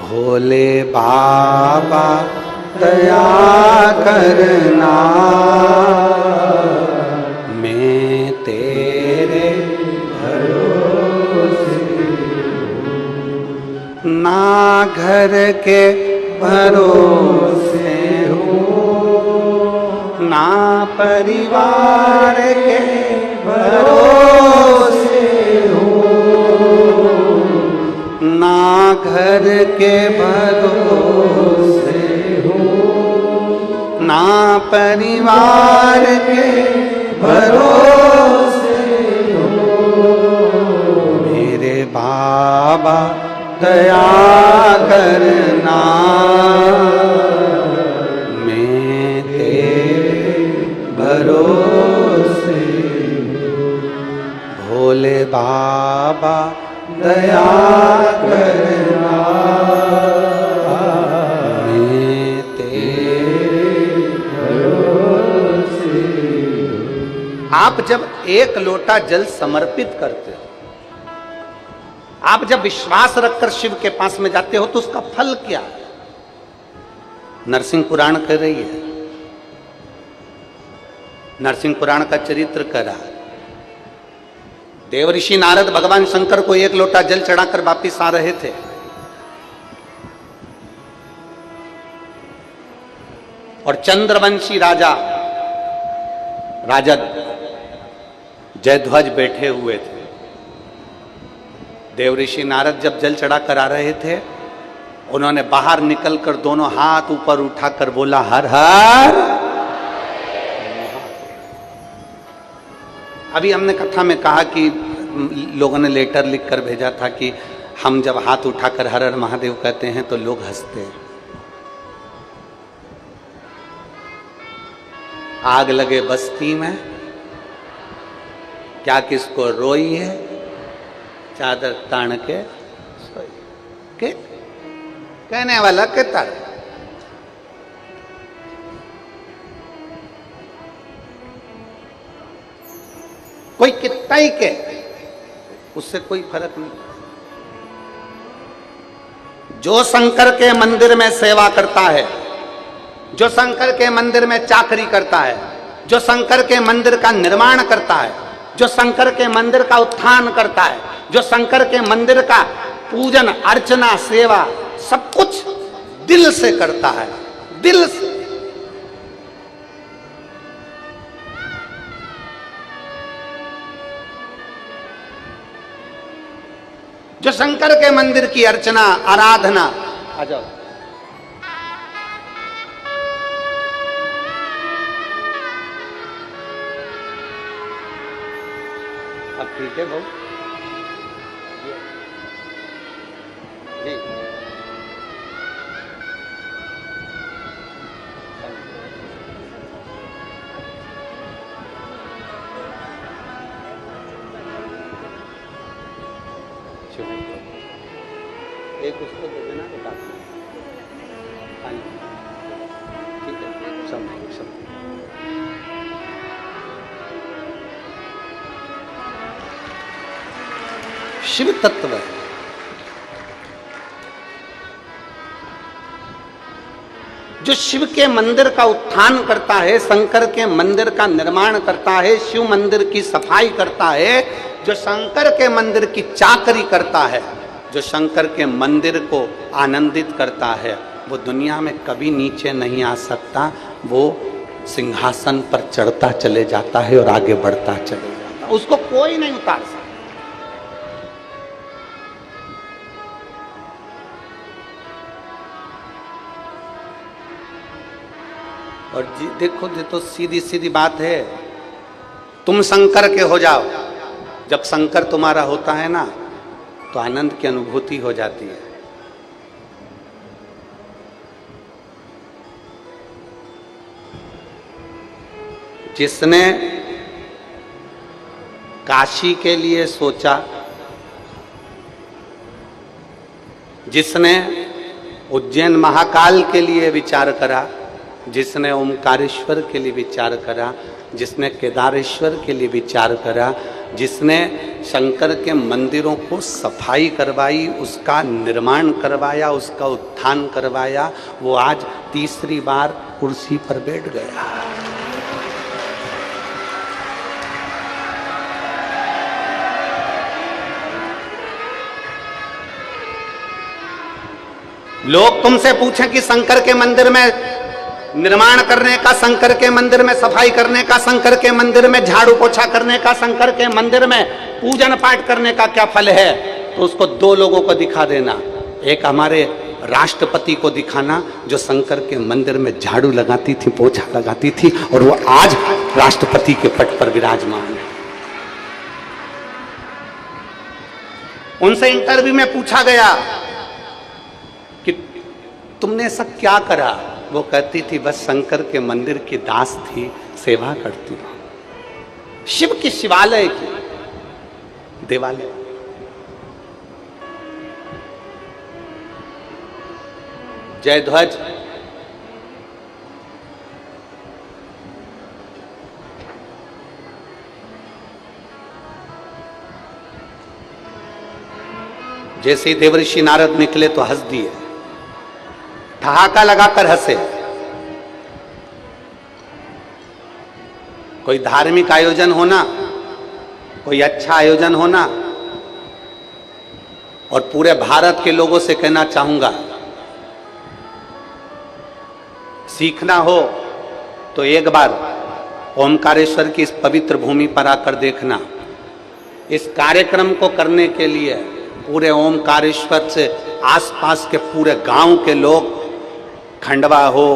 भोले बाबा दया करना, मैं तेरे भरोसे। ना घर के भरोसे हूँ, ना परिवार के भरोसे हूँ, ना घर के भरोसे हूँ, ना परिवार के भरोसे हूँ। मेरे बाबा दया करना, मैं तेरे भरोसे, भोले बाबा दया करना, मैं तेरे भरोसे। आप जब 1 लोटा जल समर्पित करते हो, आप जब विश्वास रखकर शिव के पास में जाते हो, तो उसका फल क्या है? नरसिंह पुराण कह रही है, नरसिंह पुराण का चरित्र कह रहा है। देवऋषि नारद भगवान शंकर को 1 लोटा जल चढ़ाकर वापिस आ रहे थे। और चंद्रवंशी राजा जयध्वज बैठे हुए थे। देवऋषि नारद जब जल चढ़ाकर आ रहे थे, उन्होंने बाहर निकलकर दोनों हाथ ऊपर उठाकर बोला, हर हर। अभी हमने कथा में कहा कि लोगों ने लेटर लिखकर भेजा था कि हम जब हाथ उठाकर हर हर महादेव कहते हैं तो लोग हंसते हैं। आग लगे बस्ती में, क्या किसको रोई है, चादर तान के सोई के, कहने वाला कहता है। कोई कितना ही के, उससे कोई फर्क नहीं। जो शंकर के मंदिर में सेवा करता है, जो शंकर के मंदिर में चाकरी करता है, जो शंकर के मंदिर का निर्माण करता है, जो शंकर के मंदिर का उत्थान करता है, जो शंकर के मंदिर का पूजन अर्चना सेवा सब कुछ दिल से करता है, दिल से। जो शंकर के मंदिर की अर्चना आराधना, आ जाओ, ठीक है भाऊ जी। एक उसको दे देना बता, हाँ जी ठीक है, सब शिव तत्व है। जो शिव के मंदिर का उत्थान करता है, शंकर के मंदिर का निर्माण करता है, शिव मंदिर की सफाई करता है, जो शंकर के मंदिर की चाकरी करता है, जो शंकर के मंदिर को आनंदित करता है, वो दुनिया में कभी नीचे नहीं आ सकता। वो सिंहासन पर चढ़ता चले जाता है और आगे बढ़ता चले जाता है, उसको कोई नहीं उतार सकता। और जी देखो, ये तो सीधी सीधी बात है, तुम शंकर के हो जाओ। जब शंकर तुम्हारा होता है ना, तो आनंद की अनुभूति हो जाती है। जिसने काशी के लिए सोचा, जिसने उज्जैन महाकाल के लिए विचार करा, जिसने ओमकारेश्वर के लिए विचार करा, जिसने केदारेश्वर के लिए विचार करा, जिसने शंकर के मंदिरों को सफाई करवाई, उसका निर्माण करवाया, उसका उत्थान करवाया, वो आज तीसरी बार कुर्सी पर बैठ गया। लोग तुमसे पूछें कि शंकर के मंदिर में निर्माण करने का, शंकर के मंदिर में सफाई करने का, शंकर के मंदिर में झाड़ू पोछा करने का, शंकर के मंदिर में पूजन पाठ करने का क्या फल है, तो उसको दो लोगों को दिखा देना। एक हमारे राष्ट्रपति को दिखाना, जो शंकर के मंदिर में झाड़ू लगाती थी, पोछा लगाती थी, और वो आज राष्ट्रपति के पद पर विराजमान है। उनसे इंटरव्यू में पूछा गया कि तुमने ऐसा क्या करा, वो कहती थी बस शंकर के मंदिर की दास थी, सेवा करती हूं। शिव की शिवालय की देवालय, जय ध्वज, जैसे ही देवर्षि नारद निकले तो हंस दिए, ठहाका लगाकर हंसे। कोई धार्मिक आयोजन होना, कोई अच्छा आयोजन होना, और पूरे भारत के लोगों से कहना चाहूंगा, सीखना हो तो एक बार ओमकारेश्वर की इस पवित्र भूमि पर आकर देखना। इस कार्यक्रम को करने के लिए पूरे ओमकारेश्वर से आसपास के पूरे गांव के लोग, खंडवा हो,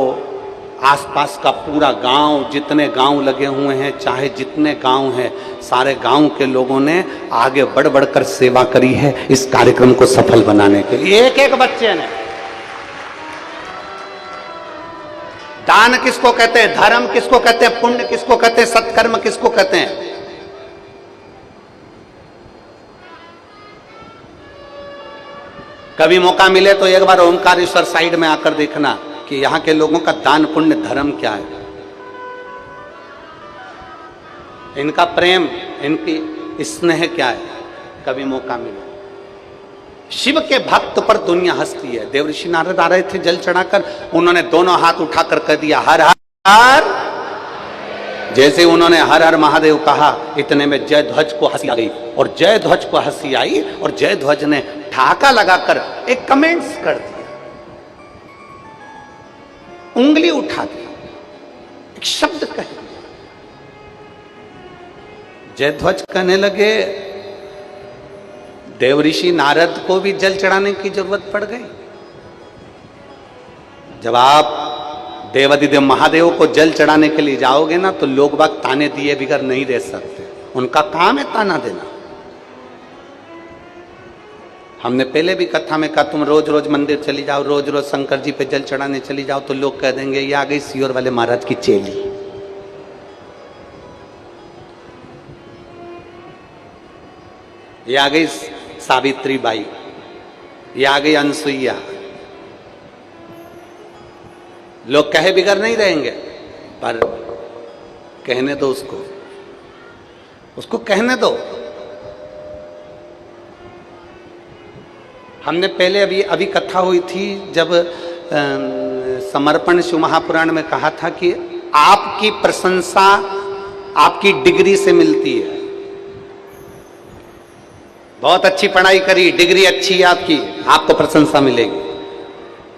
आसपास का पूरा गांव, जितने गांव लगे हुए हैं, चाहे जितने गांव हैं, सारे गांव के लोगों ने आगे बढ़ बढ़कर सेवा करी है इस कार्यक्रम को सफल बनाने के लिए। एक एक बच्चे ने। दान किसको कहते हैं, धर्म किसको कहते हैं, पुण्य किसको कहते हैं, सत्कर्म किसको कहते हैं? कभी मौका मिले तो एक बार ओमकारेश्वर साइड में आकर देखना कि यहां के लोगों का दान पुण्य धर्म क्या है, इनका प्रेम, इनकी स्नेह क्या है। कभी मौका मिले। शिव के भक्त पर दुनिया हंसती है। देवर्षि नारद आ रहे थे जल चढ़ाकर, उन्होंने दोनों हाथ उठाकर कह दिया हर हर। जैसे उन्होंने हर हर महादेव कहा, इतने में जय ध्वज को हंसी आ गई, और जय ध्वज को हंसी आई, और जय ध्वज ने ठहाका लगाकर एक कमेंट्स कर दिया, उंगली उठा दिया, एक शब्द कह दिया। जय ध्वज कहने लगे देवर्षि नारद को भी जल चढ़ाने की जरूरत पड़ गई। जब आप देवादिदेव महादेव को जल चढ़ाने के लिए जाओगे ना, तो लोग बाग ताने दिए बिगर नहीं रह सकते, उनका काम है ताना देना। हमने पहले भी कथा में कहा तुम रोज रोज मंदिर चली जाओ, रोज रोज शंकर जी पे जल चढ़ाने चली जाओ, तो लोग कह देंगे ये आ गई सीहोर वाले महाराज की चेली, ये आ गई सावित्री बाई, ये आ गई अनसुईया। लोग कहे बिगड़ नहीं रहेंगे, पर कहने दो उसको कहने दो। हमने पहले अभी कथा हुई थी जब समर्पण शिव महापुराण में कहा था कि आपकी प्रशंसा आपकी डिग्री से मिलती है। बहुत अच्छी पढ़ाई करी, डिग्री अच्छी है आपकी, आपको प्रशंसा मिलेगी।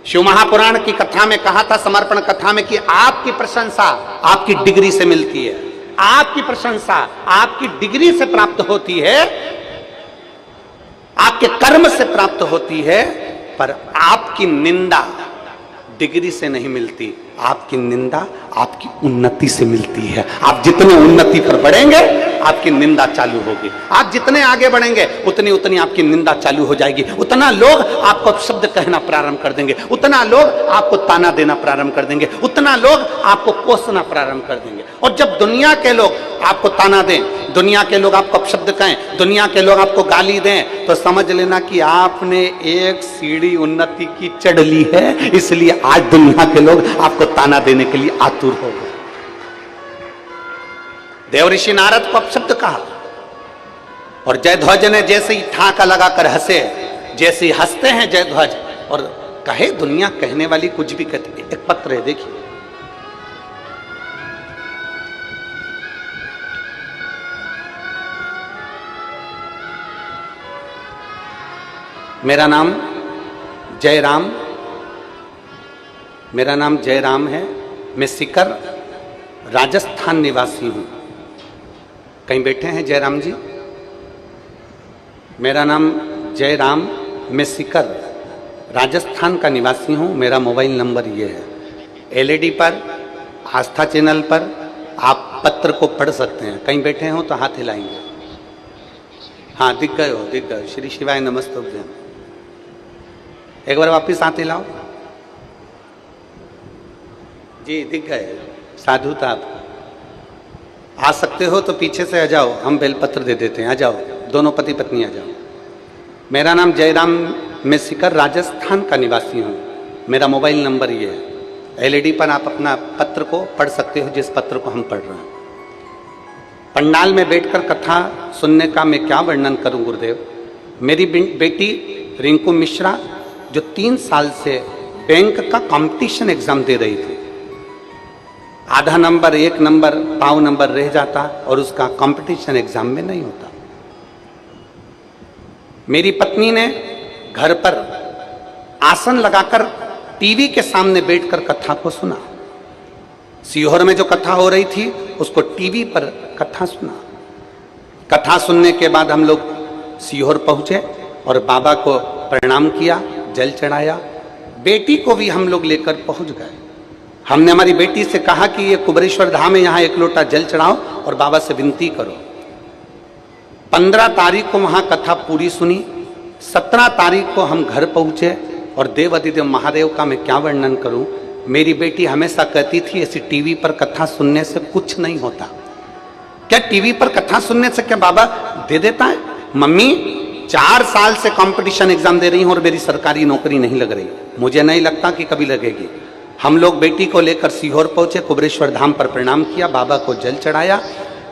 शिव महापुराण की कथा में कहा था, समर्पण कथा में, कि आपकी प्रशंसा आपकी डिग्री से मिलती है। आपकी प्रशंसा आपकी डिग्री से प्राप्त होती है, आपके कर्म से प्राप्त होती है, पर आपकी निंदा डिग्री से नहीं मिलती, आपकी निंदा आपकी उन्नति से मिलती है। आप जितने उन्नति पर बढ़ेंगे आपकी निंदा चालू होगी, आप जितने आगे बढ़ेंगे उतनी उतनी आपकी निंदा चालू हो जाएगी, उतना लोग आपको शब्द कहना प्रारंभ कर देंगे, उतना लोग आपको ताना देना प्रारंभ कर देंगे, उतना लोग आपको कोसना प्रारंभ कर देंगे। और जब दुनिया के लोग आपको ताना दें, दुनिया के लोग आपको अपशब्द कहें, दुनिया के लोग आपको गाली दें, तो समझ लेना कि आपने एक सीढ़ी उन्नति की चढ़ ली है, इसलिए आज दुनिया के लोग आपको ताना देने के लिए आतुर हो गए। देव ऋषि नारद को अपशब्द कहा, और जयध्वज ने जैसे ही ठाका लगाकर हंसे, जैसे ही हंसते हैं जयध्वज और कहे, दुनिया कहने वाली कुछ भी कहती। एक पत्र है, देखिए, मेरा नाम जयराम है, मैं सीकर राजस्थान निवासी हूं। कहीं बैठे हैं जयराम जी? मेरा नाम जयराम, मैं सीकर राजस्थान का निवासी हूं, मेरा मोबाइल नंबर ये है। एलईडी पर, आस्था चैनल पर आप पत्र को पढ़ सकते हैं। कहीं बैठे हो तो हाथ हिलाएंगे। हाँ, दिख गए हो। श्री शिवाय नमस्तुभ्यं। एक बार वापिस हाथ हिलाओ जी, दिख गए। साधु था आप। आ सकते हो तो पीछे से आ जाओ, हम बेलपत्र दे देते हैं। आ जाओ, दोनों पति पत्नी आ जाओ। मेरा नाम जयराम, मैं सीकर राजस्थान का निवासी हूँ, मेरा मोबाइल नंबर ये है। एलईडी पर आप अपना पत्र को पढ़ सकते हो, जिस पत्र को हम पढ़ रहे हैं। पंडाल में बैठकर कथा सुनने का मैं क्या वर्णन करूं गुरुदेव। मेरी बेटी रिंकू मिश्रा, जो 3 साल से बैंक का कंपटीशन एग्जाम दे रही थी, आधा नंबर, 1 नंबर, पाव नंबर रह जाता और उसका कंपटीशन एग्जाम में नहीं होता। मेरी पत्नी ने घर पर आसन लगाकर टीवी के सामने बैठकर कथा को सुना। सीहोर में जो कथा हो रही थी उसको टीवी पर कथा सुना। कथा सुनने के बाद हम लोग सीहोर पहुंचे और बाबा को प्रणाम किया, जल चढ़ाया। बेटी को भी हम लोग लेकर पहुंच गए। हमने हमारी बेटी से कहा कि ये कुबरेश्वर धाम है, यहाँ 1 लोटा जल चढ़ाओ और बाबा से विनती करो। 15 तारीख को वहां कथा पूरी सुनी। 17 तारीख को हम घर पहुंचे और देव अधिदेव महादेव का मैं क्या वर्णन करूं। मेरी बेटी हमेशा कहती थी, ऐसी टीवी पर कथा सुनने से कुछ नहीं होता। क्या टीवी पर कथा सुनने से क्या बाबा दे देता है? मम्मी 4 साल से कंपटीशन एग्जाम दे रही हूं और मेरी सरकारी नौकरी नहीं लग रही, मुझे नहीं लगता कि कभी लगेगी। हम लोग बेटी को लेकर सीहोर पहुंचे, कुबरेश्वर धाम पर प्रणाम किया, बाबा को जल चढ़ाया।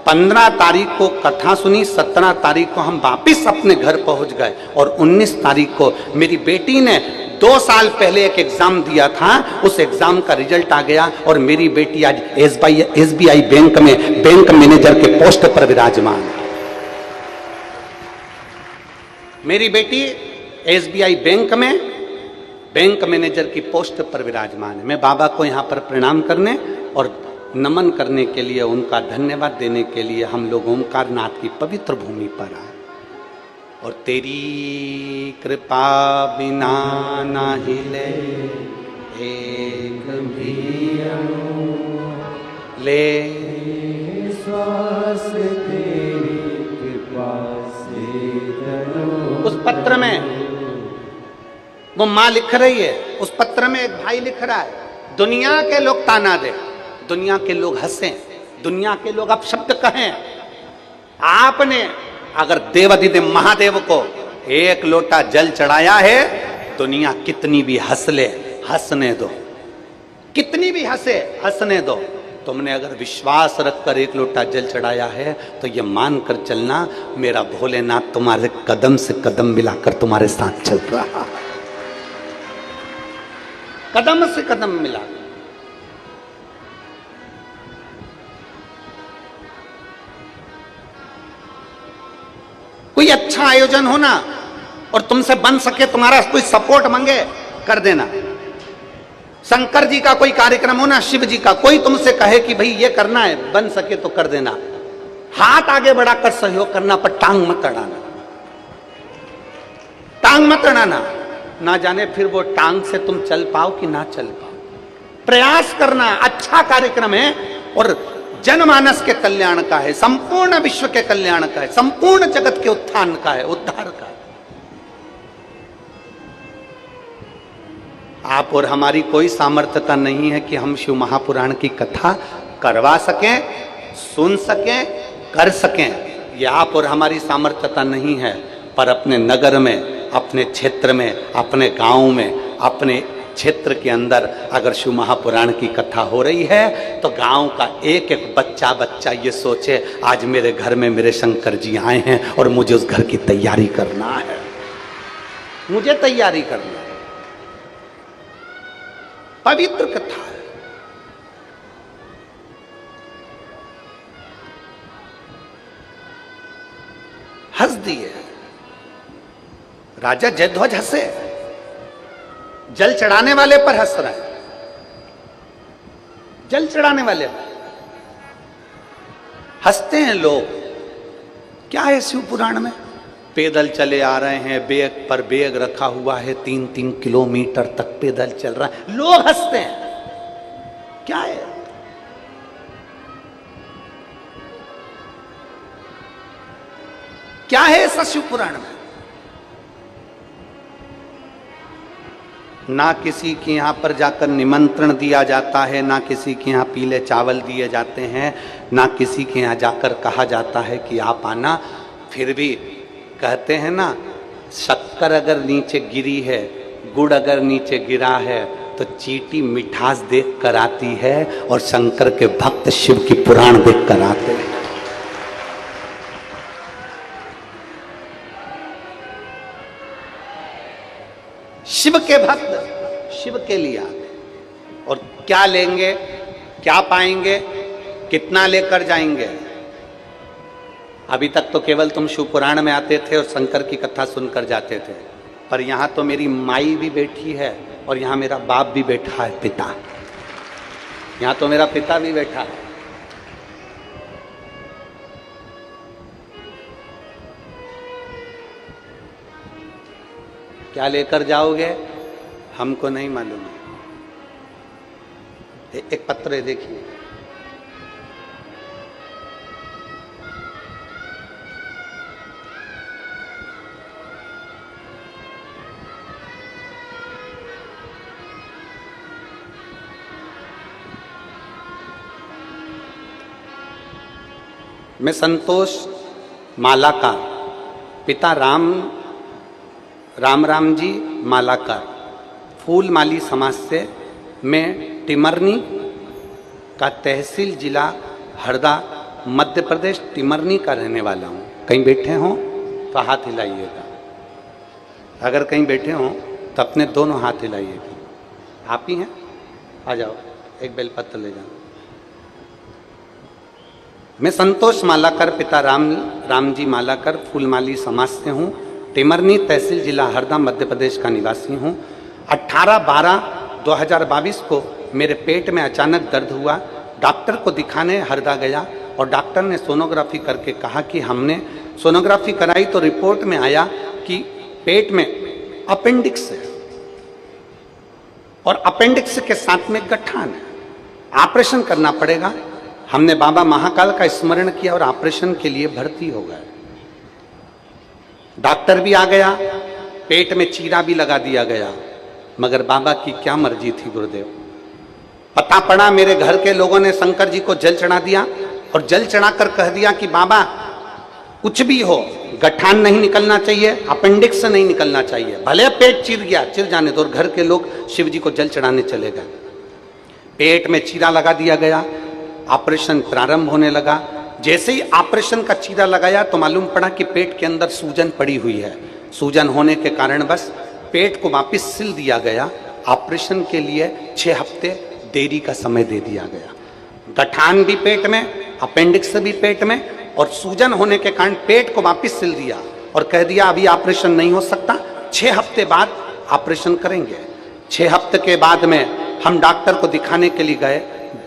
15 तारीख को कथा सुनी, 17 तारीख को हम वापिस अपने घर पहुंच गए और 19 तारीख को मेरी बेटी ने 2 साल पहले एक एग्जाम दिया था, उस एग्जाम का रिजल्ट आ गया और मेरी बेटी आज एसबीआई बैंक में बैंक मैनेजर के पोस्ट पर विराजमान है। मेरी बेटी एसबीआई बैंक में बैंक मैनेजर की पोस्ट पर विराजमान है। मैं बाबा को यहाँ पर प्रणाम करने और नमन करने के लिए, उनका धन्यवाद देने के लिए हम लोग ओमकार नाथ की पवित्र भूमि पर आए। और तेरी कृपा बिना ना हिले एक भी ले श्वास, तेरी कृपा से। उस पत्र में वो माँ लिख रही है, उस पत्र में एक भाई लिख रहा है, दुनिया के लोग ताना दे, दुनिया के लोग हंसें, दुनिया के लोग अपशब्द कहें, आपने अगर देवाधिदेव महादेव को एक लोटा जल चढ़ाया है, दुनिया कितनी भी हंस ले, हंसने दो, कितनी भी हंसे, हंसने दो। तुमने अगर विश्वास रखकर एक लोटा जल चढ़ाया है तो ये मान कर चलना, मेरा भोलेनाथ तुम्हारे कदम से कदम मिलाकर तुम्हारे साथ चल रहा है, कदम से कदम मिला। कोई अच्छा आयोजन हो ना और तुमसे बन सके, तुम्हारा कोई सपोर्ट मांगे, कर देना। शंकर जी का कोई कार्यक्रम हो ना, शिव जी का, कोई तुमसे कहे कि भाई ये करना है, बन सके तो कर देना, हाथ आगे बढ़ाकर सहयोग करना, पर टांग मत अड़ाना, टांग मत अड़ाना। ना जाने फिर वो टांग से तुम चल पाओ कि ना चल पाओ। प्रयास करना, अच्छा कार्यक्रम है और जनमानस के कल्याण का है, संपूर्ण विश्व के कल्याण का है, संपूर्ण जगत के उत्थान का है, उद्धार का है। आप और हमारी कोई सामर्थ्यता नहीं है कि हम शिव महापुराण की कथा करवा सकें, सुन सकें, कर सकें। यह आप और हमारी सामर्थ्यता नहीं है, पर अपने नगर में, अपने क्षेत्र में, अपने गांव में, अपने क्षेत्र के अंदर अगर शिव महापुराण की कथा हो रही है तो गांव का एक एक बच्चा बच्चा ये सोचे, आज मेरे घर में मेरे शंकर जी आए हैं और मुझे उस घर की तैयारी करना है, मुझे तैयारी करना है। पवित्र कथा है। हंस दिए राजा जयध्वज, हंसे, जल चढ़ाने वाले पर हंस रहे हैं, जल चढ़ाने वाले पर हंसते हैं लोग। क्या है शिव पुराण में? पैदल चले आ रहे हैं, बैग पर बैग रखा हुआ है, 3-3 किलोमीटर तक पैदल चल रहा है, लोग हंसते हैं। क्या है? क्या है ऐसा शिव पुराण में? ना किसी के यहां पर जाकर निमंत्रण दिया जाता है, ना किसी के यहां पीले चावल दिए जाते हैं, ना किसी के यहां जाकर कहा जाता है कि आप आना। फिर भी कहते हैं ना, शक्कर अगर नीचे गिरी है, गुड़ अगर नीचे गिरा है, तो चींटी मिठास देख कर आती है और शंकर के भक्त शिव की पुराण देख कर आते हैं। शिव के भक्त शिव के लिए आते, और क्या लेंगे, क्या पाएंगे, कितना लेकर जाएंगे? अभी तक तो केवल तुम शिव पुराण में आते थे और शंकर की कथा सुनकर जाते थे, पर यहां तो मेरी माई भी बैठी है और यहां मेरा बाप भी बैठा है, पिता, यहां तो मेरा पिता भी बैठा है। क्या लेकर जाओगे हमको नहीं मालूम। एक पत्र है, देखिए, मैं संतोष मालाकार, पिता राम जी मालाकार, फूल माली समाज से, मैं टिमरनी का तहसील जिला हरदा मध्य प्रदेश टिमरनी का रहने वाला हूँ। कहीं बैठे हों तो हाथ हिलाइएगा, अगर कहीं बैठे हों तो अपने दोनों हाथ हिलाइएगा। आप ही हैं? आ जाओ, एक बेलपत्र ले जाओ। मैं संतोष मालाकर, पिता राम जी मालाकर, फूलमाली समाज से हूँ, टिमरनी तहसील जिला हरदा मध्य प्रदेश का निवासी हूँ। 18/12/2022 को मेरे पेट में अचानक दर्द हुआ, डॉक्टर को दिखाने हरदा गया और डॉक्टर ने सोनोग्राफी करके कहा कि हमने सोनोग्राफी कराई तो रिपोर्ट में आया कि पेट में अपेंडिक्स है और अपेंडिक्स के साथ में गठान है, ऑपरेशन करना पड़ेगा। हमने बाबा महाकाल का स्मरण किया और ऑपरेशन के लिए भर्ती हो गए। डॉक्टर भी आ गया, पेट में चीरा भी लगा दिया गया मगर बाबा की क्या मर्जी थी गुरुदेव। पता पड़ा मेरे घर के लोगों ने शंकर जी को जल चढ़ा दिया और जल चढ़ाकर कह दिया कि बाबा कुछ भी हो, गठान नहीं निकलना चाहिए, अपेंडिक्स नहीं निकलना चाहिए, भले पेट चिर गया चिर जाने दो। और घर के लोग शिव जी को जल चढ़ाने चले गए। पेट में चीरा लगा दिया गया, ऑपरेशन प्रारंभ होने लगा। जैसे ही ऑपरेशन का चीरा लगाया तो मालूम पड़ा कि पेट के अंदर सूजन पड़ी हुई है। सूजन होने के कारण बस पेट को वापस सिल दिया गया। ऑपरेशन के लिए 6 हफ्ते देरी का समय दे दिया गया। गठान भी पेट में, अपेंडिक्स भी पेट में, और सूजन होने के कारण पेट को वापस सिल दिया और कह दिया अभी ऑपरेशन नहीं हो सकता, 6 हफ्ते बाद ऑपरेशन करेंगे। 6 हफ्ते के बाद में हम डॉक्टर को दिखाने के लिए गए।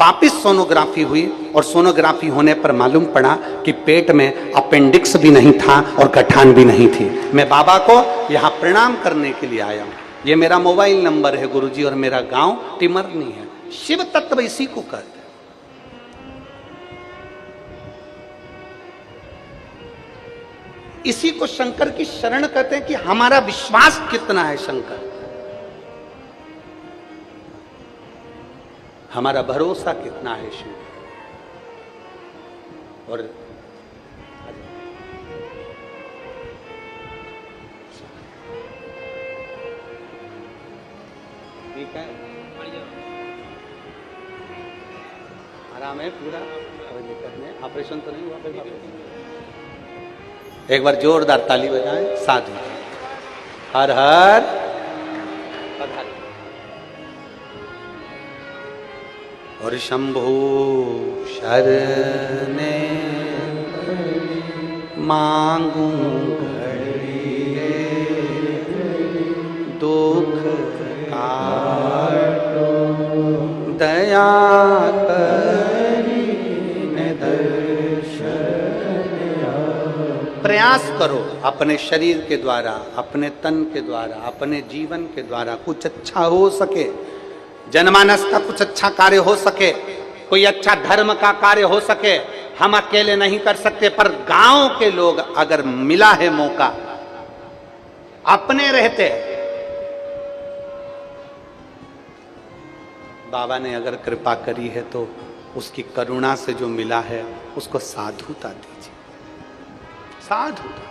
वापिस सोनोग्राफी हुई और सोनोग्राफी होने पर मालूम पड़ा कि पेट में अपेंडिक्स भी नहीं था और गठान भी नहीं थी। मैं बाबा को यहाँ प्रणाम करने के लिए आया हूँ। ये मेरा मोबाइल नंबर है गुरुजी, और मेरा गांव टिमरनी है। शिव तत्व इसी को कहते हैं। इसी को शंकर की शरण कहते हैं कि हमारा विश्वास कितना है शंकर, हमारा भरोसा कितना है शिव। और ठीक है, आराम है पूरा, कोई दिक्कत नहीं। ऑपरेशन तो नहीं हुआ भाई? एक बार जोरदार ताली बजाएं। साधु हर हर और शंभु शरणे मांगू घड़िए दुख काटो दया प्रयास करो अपने शरीर के द्वारा, अपने तन के द्वारा, अपने जीवन के द्वारा कुछ अच्छा हो सके, जनमानस का कुछ अच्छा कार्य हो सके, कोई अच्छा धर्म का कार्य हो सके। हम अकेले नहीं कर सकते, पर गांव के लोग अगर मिला है मौका, अपने रहते, बाबा ने अगर कृपा करी है तो उसकी करुणा से जो मिला है उसको साधुता दीजिए। साधुता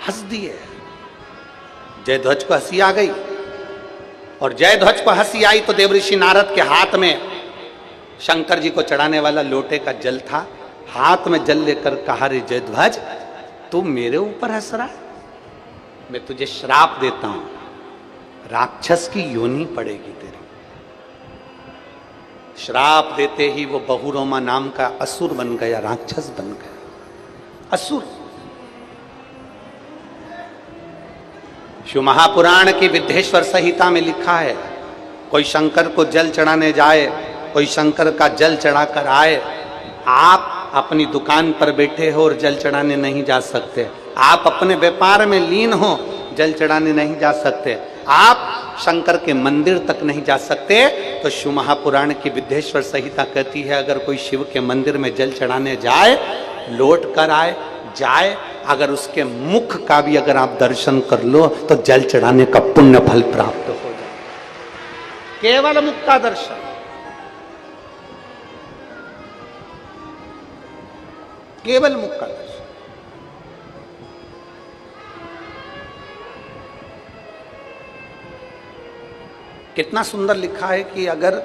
हंस दिए। जयध्वज को हंसी आ गई, और जयध्वज को हंसी आई तो देवऋषि नारद के हाथ में शंकर जी को चढ़ाने वाला लोटे का जल था। हाथ में जल लेकर कहा, रे जयध्वज तू मेरे ऊपर हंस रहा है, मैं तुझे श्राप देता हूं, राक्षस की योनि पड़ेगी तेरी। श्राप देते ही वो बहुरोमा नाम का असुर बन गया, राक्षस बन गया, असुर। शिव महापुराण की विद्येश्वर संहिता में लिखा है, कोई शंकर को जल चढ़ाने जाए, कोई शंकर का जल चढ़ाकर आए, आप अपनी दुकान पर बैठे हो और जल चढ़ाने नहीं जा सकते, आप अपने व्यापार में लीन हो, जल चढ़ाने नहीं जा सकते, आप शंकर के मंदिर तक नहीं जा सकते। तो शिव महापुराण की विद्येश्वर संहिता कहती है, अगर कोई शिव के मंदिर में जल चढ़ाने जाए, लौट कर आए जाए, अगर उसके मुख का भी अगर आप दर्शन कर लो तो जल चढ़ाने का पुण्य फल प्राप्त हो जाए। केवल मुख का दर्शन, केवल मुख का दर्शन। कितना सुंदर लिखा है कि अगर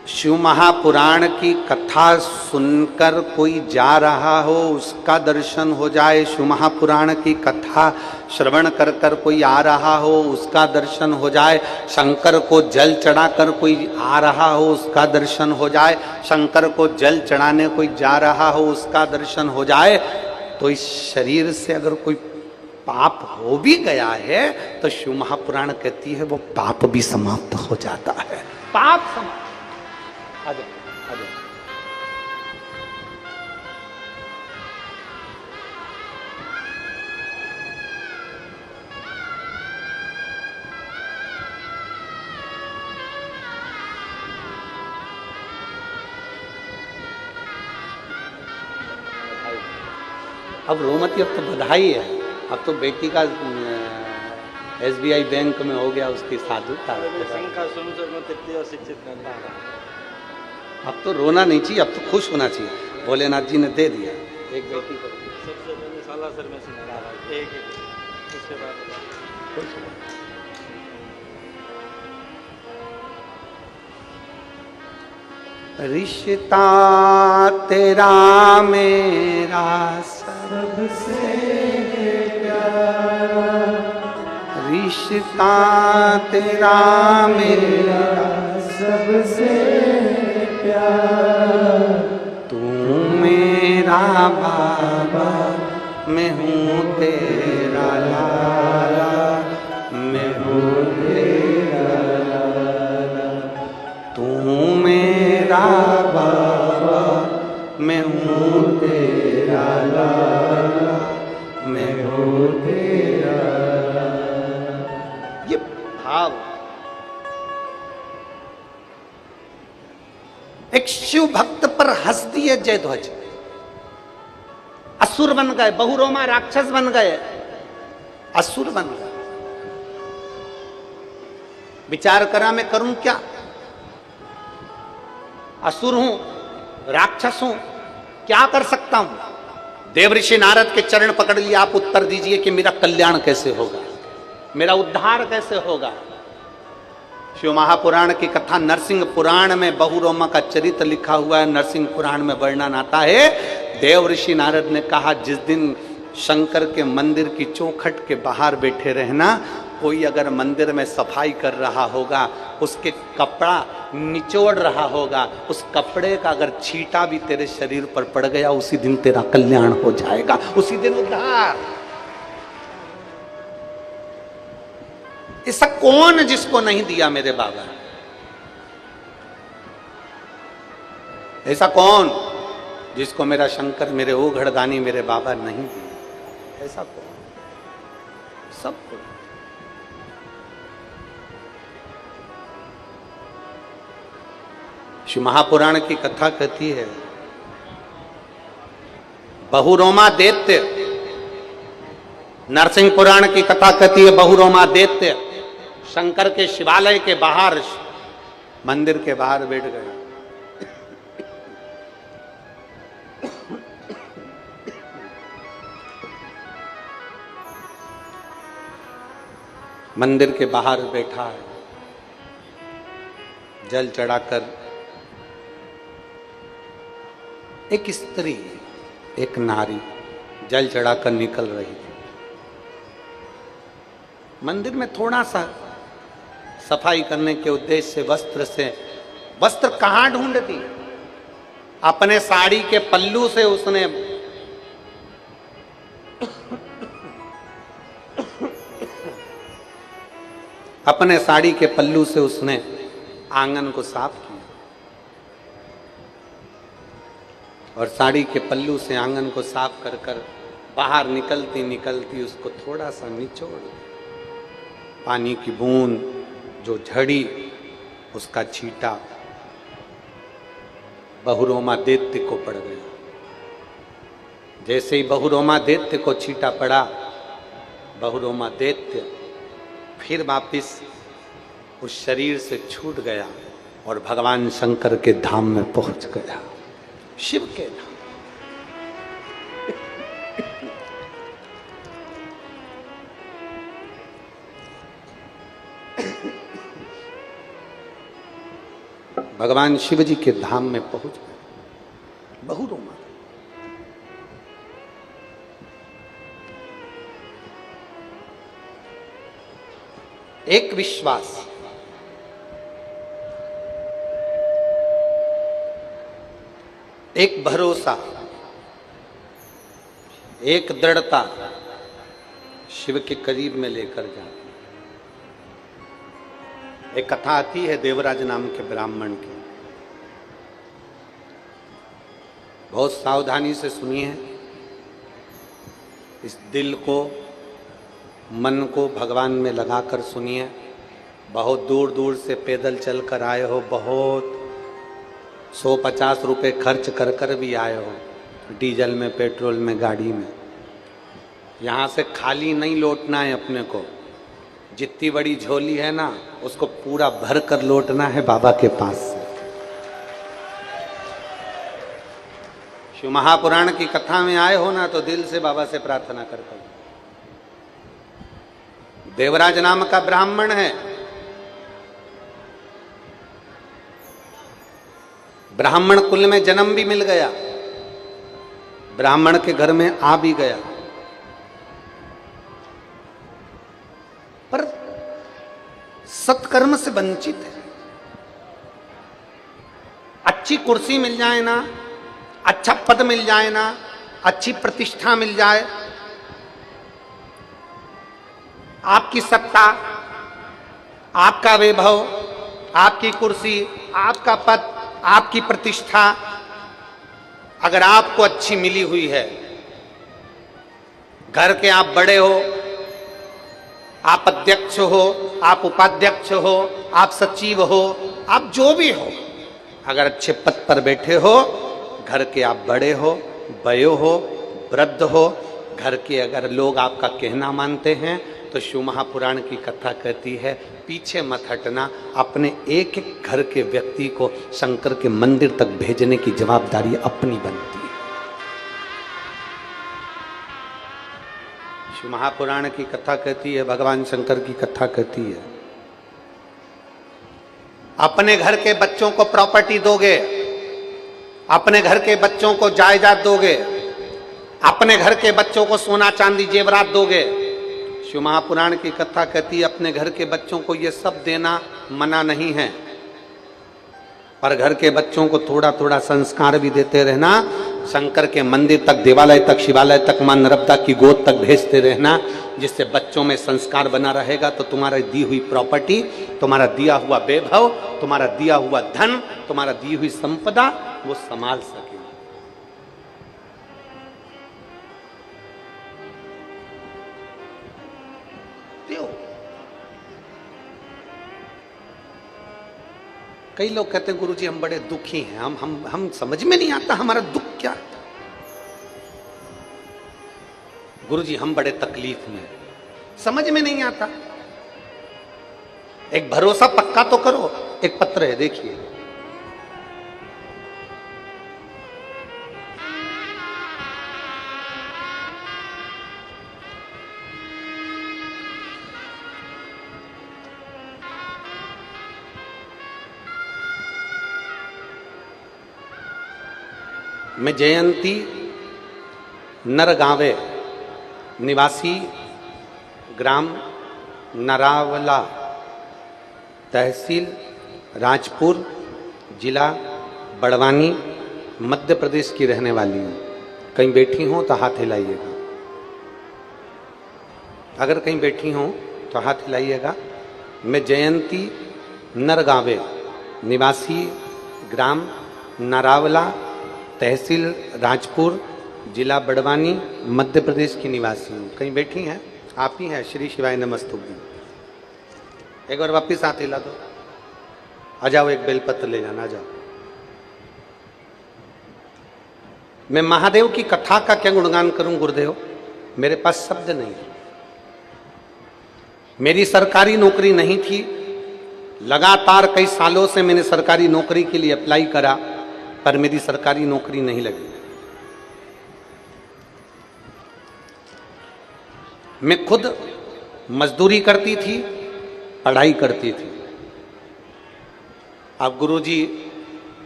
शिव महापुराण की कथा सुनकर कोई जा रहा हो, उसका दर्शन हो जाए, शिव महापुराण की कथा श्रवण कर कर कोई आ रहा हो, उसका दर्शन हो जाए, शंकर को जल चढ़ाकर कोई आ रहा हो, उसका दर्शन हो जाए, शंकर को जल चढ़ाने कोई जा रहा हो, उसका दर्शन हो जाए, तो इस शरीर से अगर कोई पाप हो भी गया है तो शिव महापुराण कहती है वो पाप भी समाप्त हो जाता है। पाप समाप्त। आजा, आजा। अब रो मत, अब तो बधाई है। अब तो बेटी का SBI बैंक में हो गया उसकी साधु का। अब तो रोना नहीं चाहिए, अब तो खुश होना चाहिए। भोलेनाथ जी ने दे दिया एक बेटी को। सबसे पहले साला सर में से निकाला एक उसके बाद खुश हो। रिश्ता तेरा मेरा सबसे प्यारा, रिश्ता तेरा मेरा सबसे प्यारा, तू मेरा बाबा मैं हूँ तेरा लाला, मैं हूँ तेरा लाला, तू मेरा बाबा मैं हूँ तेरा लाला, मैं हूँ तेरा लाला। ये भाव एक शिव भक्त पर हंस दिए जयध्वज, असुर बन गए, बहुरोमा राक्षस बन गए, असुर बन गए। विचार करा मैं करूं क्या? असुर हूं, राक्षस हूं, क्या कर सकता हूं? देवऋषि नारद के चरण पकड़ लिए, आप उत्तर दीजिए कि मेरा कल्याण कैसे होगा, मेरा उद्धार कैसे होगा। शिव महापुराण की कथा नरसिंह पुराण में बहुरोमा का चरित्र लिखा हुआ है। नरसिंह पुराण में वर्णन आता है, देवऋषि नारद ने कहा जिस दिन शंकर के मंदिर की चौखट के बाहर बैठे रहना, कोई अगर मंदिर में सफाई कर रहा होगा, उसके कपड़ा निचोड़ रहा होगा, उस कपड़े का अगर छींटा भी तेरे शरीर पर पड़ गया, उसी दिन तेरा कल्याण हो जाएगा, उसी दिन उद्धार। ऐसा कौन जिसको नहीं दिया मेरे बाबा? ऐसा कौन जिसको मेरा शंकर, मेरे ओघड़दानी, मेरे बाबा नहीं दिया? ऐसा कौन? सबको। शिव महापुराण की कथा कहती है, बहुरोमा दैत्य। नरसिंह पुराण की कथा कहती है, बहुरोमा दैत्य शंकर के शिवालय के बाहर, मंदिर के बाहर बैठ गए। मंदिर के बाहर बैठा है, जल चढ़ाकर एक स्त्री, एक नारी जल चढ़ाकर निकल रही थी। मंदिर में थोड़ा सा सफाई करने के उद्देश्य से वस्त्र कहां ढूंढती? अपने साड़ी के पल्लू से उसने अपने साड़ी के पल्लू से उसने आंगन को साफ किया, और साड़ी के पल्लू से आंगन को साफ कर कर बाहर निकलती निकलती उसको थोड़ा सा निचोड़, पानी की बूंद जो झड़ी, उसका छींटा बहुरोमा दैत्य को पड़ गया। जैसे ही बहुरोमा दैत्य को छींटा पड़ा, बहुरोमा दैत्य फिर वापिस उस शरीर से छूट गया और भगवान शंकर के धाम में पहुंच गया, शिव के धाम। भगवान शिव जी के धाम में पहुंच गए बहुरोमा। एक विश्वास, एक भरोसा, एक दृढ़ता शिव के करीब में लेकर जाती। एक कथा आती है देवराज नाम के ब्राह्मण की, बहुत सावधानी से सुनिए। इस दिल को, मन को भगवान में लगाकर सुनिए। बहुत दूर दूर से पैदल चलकर आए हो, बहुत 150 रुपये खर्च कर कर भी आए हो, डीजल में, पेट्रोल में, गाड़ी में। यहां से खाली नहीं लौटना है अपने को। जितनी बड़ी झोली है ना, उसको पूरा भर कर लौटना है बाबा के पास से। शिव महापुराण की कथा में आए हो ना, तो दिल से बाबा से प्रार्थना करता हूं। देवराज नाम का ब्राह्मण है, ब्राह्मण कुल में जन्म भी मिल गया, ब्राह्मण के घर में आ भी गया, पर सत्कर्म से वंचित है। अच्छी कुर्सी मिल जाए ना, अच्छा पद मिल जाए ना, अच्छी प्रतिष्ठा मिल जाए, आपकी सत्ता, आपका वैभव, आपकी कुर्सी, आपका पद, आपकी प्रतिष्ठा अगर आपको अच्छी मिली हुई है, घर के आप बड़े हो, आप अध्यक्ष हो, आप उपाध्यक्ष हो, आप सचिव हो, आप जो भी हो, अगर अच्छे पद पर बैठे हो, घर के आप बड़े हो, बयो हो, वृद्ध हो, घर के अगर लोग आपका कहना मानते हैं, तो शिव महापुराण की कथा कहती है पीछे मत हटना, अपने एक एक घर के व्यक्ति को शंकर के मंदिर तक भेजने की जवाबदारी अपनी बनती है। शिव महापुराण की कथा कहती है, भगवान शंकर की कथा कहती है, अपने घर के बच्चों को प्रॉपर्टी दोगे, अपने घर के बच्चों को जायदाद दोगे, अपने घर के बच्चों को सोना चांदी जेवरात दोगे। शिव महापुराण की कथा कहती है अपने घर के बच्चों को ये सब देना मना नहीं है, पर घर के बच्चों को थोड़ा थोड़ा संस्कार भी देते रहना, शंकर के मंदिर तक, देवालय तक, शिवालय तक, मां नर्मदा की गोद तक भेजते रहना, जिससे बच्चों में संस्कार बना रहेगा। तो तुम्हारी दी हुई प्रॉपर्टी, तुम्हारा दिया हुआ वैभव, तुम्हारा दिया हुआ धन, तुम्हारा दी हुई संपदा वो संभाल सके। कई लोग कहते हैं गुरुजी हम बड़े दुखी हैं, हम समझ में नहीं आता हमारा दुख क्या है। गुरुजी हम बड़े तकलीफ में, समझ में नहीं आता। एक भरोसा पक्का तो करो। एक पत्र है देखिए, मैं जयंती नरगावे निवासी ग्राम नरावला तहसील राजपुर जिला बड़वानी मध्य प्रदेश की रहने वाली हूँ। कहीं बैठी हो तो हाथ हिलाइएगा, अगर कहीं बैठी हो तो हाथ हिलाइएगा। मैं जयंती नरगावे निवासी ग्राम नरावला तहसील राजपुर जिला बड़वानी मध्य प्रदेश की निवासी हूँ। कहीं बैठी हैं? आप ही हैं? श्री शिवाय नमस्तुभ्यं। एक बार वापिस हाथ हिला दो। आ जाओ, एक बेलपत्र ले जाना, आ जाओ। मैं महादेव की कथा का क्या गुणगान करूं गुरुदेव, मेरे पास शब्द नहीं। मेरी सरकारी नौकरी नहीं थी, लगातार कई सालों से मैंने सरकारी नौकरी के लिए अप्लाई करा, पर मेरी सरकारी नौकरी नहीं लगी। मैं खुद मजदूरी करती थी, पढ़ाई करती थी। अब गुरुजी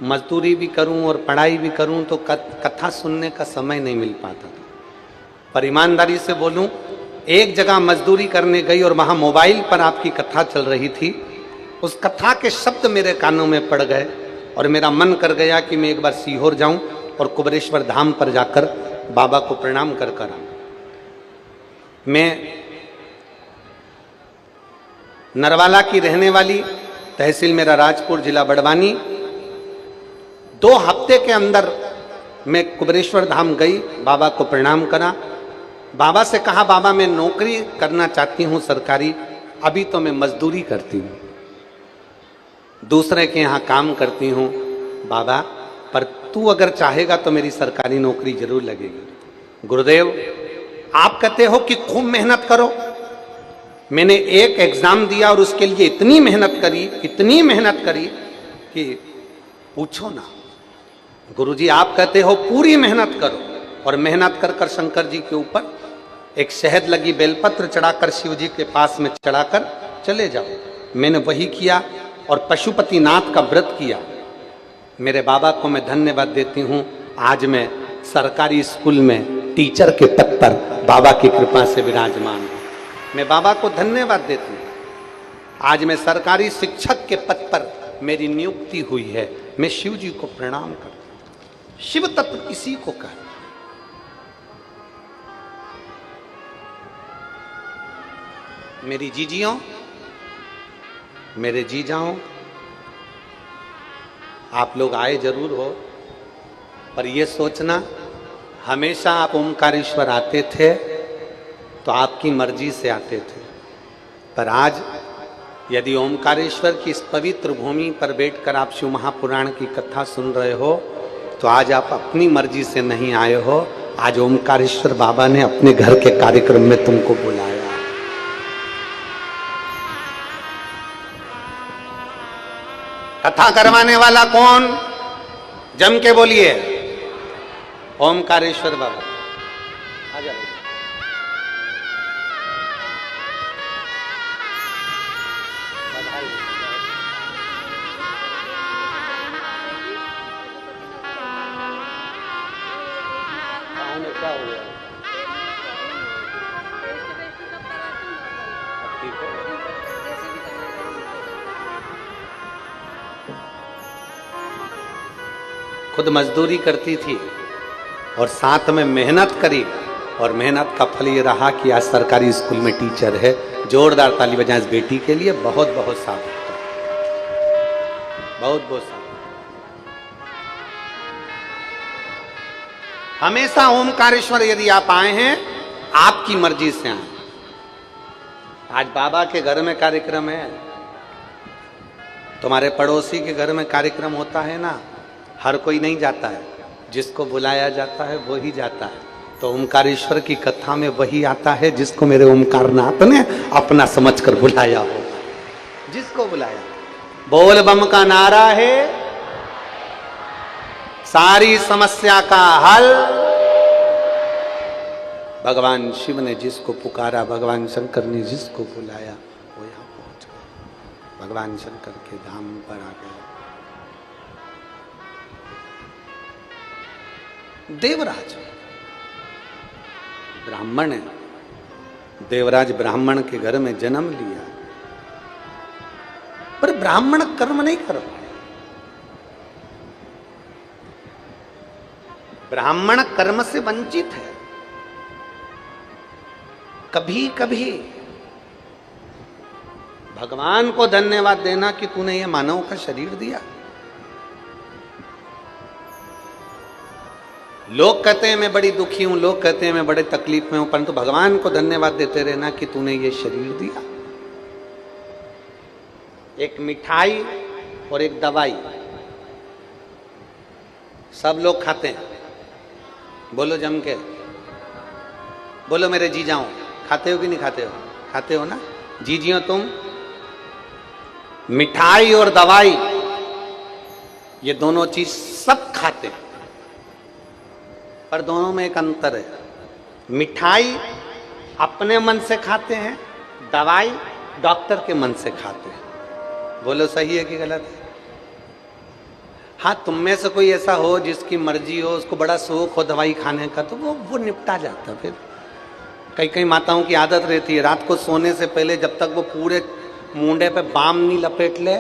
मजदूरी भी करूं और पढ़ाई भी करूं तो कथा सुनने का समय नहीं मिल पाता था। पर ईमानदारी से बोलूं, एक जगह मजदूरी करने गई और वहां मोबाइल पर आपकी कथा चल रही थी। उस कथा के शब्द मेरे कानों में पड़ गए और मेरा मन कर गया कि मैं एक बार सीहोर जाऊं और कुबरेश्वर धाम पर जाकर बाबा को प्रणाम कर कर आऊं। मैं नरवाला की रहने वाली, तहसील मेरा राजपुर, जिला बड़वानी। 2 हफ्ते के अंदर मैं कुबरेश्वर धाम गई, बाबा को प्रणाम करा, बाबा से कहा बाबा मैं नौकरी करना चाहती हूं सरकारी, अभी तो मैं मजदूरी करती हूं, दूसरे के यहाँ काम करती हूँ बाबा, पर तू अगर चाहेगा तो मेरी सरकारी नौकरी जरूर लगेगी। गुरुदेव आप कहते हो कि खूब मेहनत करो। मैंने एक एग्जाम दिया और उसके लिए इतनी मेहनत करी कि पूछो ना। गुरुजी आप कहते हो पूरी मेहनत करो, और मेहनत कर कर शंकर जी के ऊपर एक शहद लगी बेलपत्र चढ़ाकर शिव जी के पास में चढ़ाकर चले जाओ। मैंने वही किया और पशुपतिनाथ का व्रत किया। मेरे बाबा को मैं धन्यवाद देती हूं। आज मैं सरकारी स्कूल में टीचर के पद पर बाबा की कृपा से विराजमान हूं। मैं बाबा को धन्यवाद देती हूं। आज मैं सरकारी शिक्षक के पद पर मेरी नियुक्ति हुई है। मैं शिव जी को प्रणाम करता हूं। शिव तत्व इसी को कहते। मेरी जीजियों, मेरे जीजाओं, आप लोग आए जरूर हो, पर यह सोचना हमेशा आप ओमकारेश्वर आते थे तो आपकी मर्जी से आते थे, पर आज यदि ओमकारेश्वर की इस पवित्र भूमि पर बैठकर आप शिव महापुराण की कथा सुन रहे हो तो आज आप अपनी मर्जी से नहीं आए हो। आज ओमकारेश्वर बाबा ने अपने घर के कार्यक्रम में तुमको बुलाया। कथा करवाने वाला कौन? जम के बोलिए, ओमकारेश्वर बाबा। आ जाओ। क्या हो गया? ठीक है। खुद मजदूरी करती थी और साथ में मेहनत करी, और मेहनत का फल ये रहा कि आज सरकारी स्कूल में टीचर है। जोरदार ताली बजाएं इस बेटी के लिए। बहुत बहुत साथ, बहुत बहुत साथ। हमेशा ओमकारेश्वर यदि आप आए हैं, आपकी मर्जी से आए। आज बाबा के घर में कार्यक्रम है, तुम्हारे पड़ोसी के घर में कार्यक्रम होता है ना, हर कोई नहीं जाता है, जिसको बुलाया जाता है वही जाता है। तो ओमकारेश्वर की कथा में वही आता है जिसको मेरे ओमकारनाथ ने अपना समझकर बुलाया हो, जिसको बुलाया। बोल बम का नारा है, सारी समस्या का हल। भगवान शिव ने जिसको पुकारा, भगवान शंकर ने जिसको बुलाया, वो यहां पहुंच गए, भगवान शंकर के धाम पर आ गए। देवराज ब्राह्मण है, देवराज ब्राह्मण के घर में जन्म लिया, पर ब्राह्मण कर्म नहीं कर पाए। ब्राह्मण कर्म से वंचित है। कभी कभी भगवान को धन्यवाद देना कि तूने ये मानव का शरीर दिया। लोग कहते हैं मैं बड़ी दुखी हूं, लोग कहते हैं मैं बड़े तकलीफ में हूं, परंतु भगवान को धन्यवाद देते रहना कि तूने ये शरीर दिया। एक मिठाई और एक दवाई सब लोग खाते हैं। बोलो जम के, बोलो मेरे जीजाओं, खाते हो कि नहीं खाते हो? खाते हो ना जीजियों तुम? मिठाई और दवाई ये दोनों चीज सब खाते हैं, पर दोनों में एक अंतर है। मिठाई अपने मन से खाते हैं, दवाई डॉक्टर के मन से खाते हैं। बोलो सही है कि गलत है? हाँ, तुम में से कोई ऐसा हो जिसकी मर्जी हो, उसको बड़ा शौक हो दवाई खाने का, तो वो निपटा जाता। फिर कई कई माताओं की आदत रहती है रात को सोने से पहले जब तक वो पूरे मुंडे पे बाम नहीं लपेट ले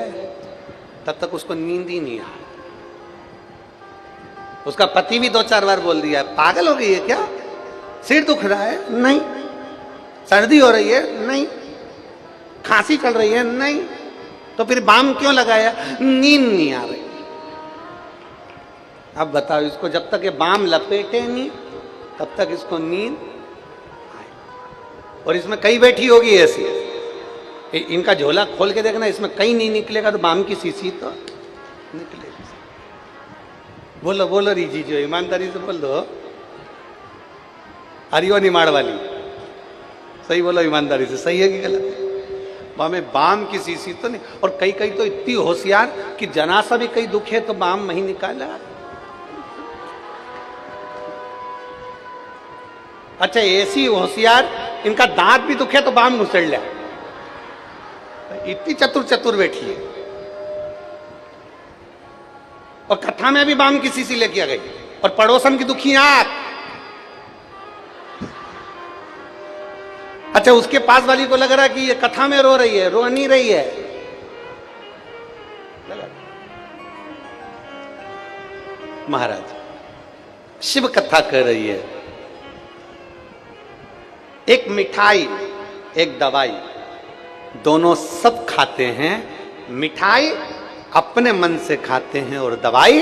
तब तक उसको नींद ही नहीं आए। उसका पति भी 2-4 बार बोल दिया, पागल हो गई है क्या? सिर दुख रहा है? नहीं। सर्दी हो रही है? नहीं। खांसी चल रही है? नहीं। तो फिर बाम क्यों लगाया? नींद नहीं आ रही। अब बताओ, इसको जब तक ये बाम लपेटे नहीं तब तक इसको नींद आए। और इसमें कई बैठी होगी ऐसी, इनका झोला खोल के देखना, इसमें कहीं नहीं निकलेगा तो बाम की शीशी तो निकलेगी। बोलो बोलो रीजी, जो ईमानदारी से बोल दो। हरियो निमाड़ वाली, सही बोलो ईमानदारी से, सही है कि गलत है? हमें बाम की शीशी तो नहीं, और कई कई तो इतनी होशियार कि जनासा भी कई दुखे तो बाम नहीं निकाला। अच्छा ऐसी होशियार, इनका दांत भी दुखे तो बाम घुसड़ लिया, इतनी चतुर चतुर बैठी है। और कथा में भी बाम की शीशी लेके आ गई, और पड़ोसन की दुखी आंख। अच्छा उसके पास वाली को लग रहा कि ये कथा में रो रही है, रो नहीं रही है। महाराज शिव कथा कर रही है, एक मिठाई एक दवाई, दोनों सब खाते हैं। मिठाई अपने मन से खाते हैं और दवाई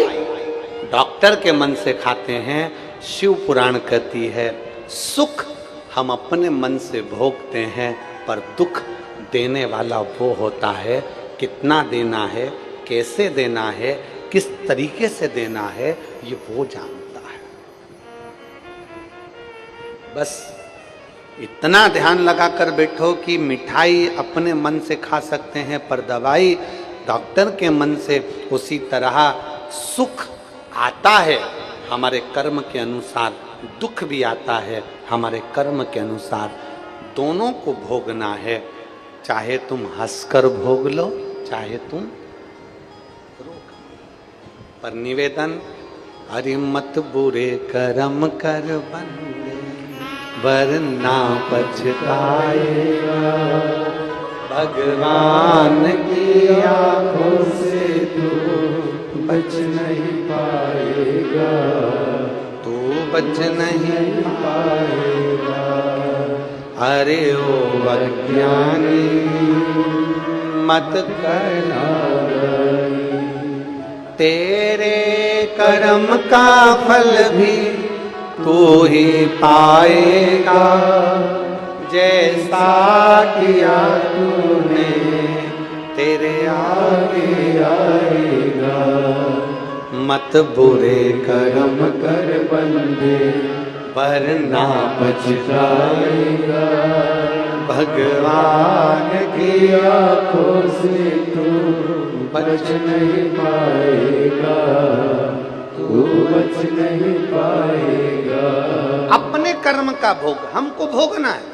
डॉक्टर के मन से खाते हैं। शिव पुराण कहती है सुख हम अपने मन से भोगते हैं, पर दुख देने वाला वो होता है। कितना देना है, कैसे देना है, किस तरीके से देना है, ये वो जानता है। बस इतना ध्यान लगाकर बैठो कि मिठाई अपने मन से खा सकते हैं, पर दवाई डॉक्टर के मन से। उसी तरह सुख आता है हमारे कर्म के अनुसार, दुख भी आता है हमारे कर्म के अनुसार। दोनों को भोगना है, चाहे तुम हंसकर भोग लो, चाहे तुम रोकर। पर निवेदन, हरि मत बुरे कर्म कर बंदे, वरना पछताएगा। भगवान की आंखों से तू बच नहीं पाएगा, तू बच नहीं पाएगा। अरे ओ अज्ञानी मत करना, तेरे कर्म का फल भी तू ही पाएगा। जैसा किया तूने तेरे आगे आएगा। मत बुरे कर्म कर बंदे, वरना पछताएगा। भगवान की आंखों से तू बच नहीं पाएगा, तू बच नहीं पाएगा। अपने कर्म का भोग हमको भोगना है।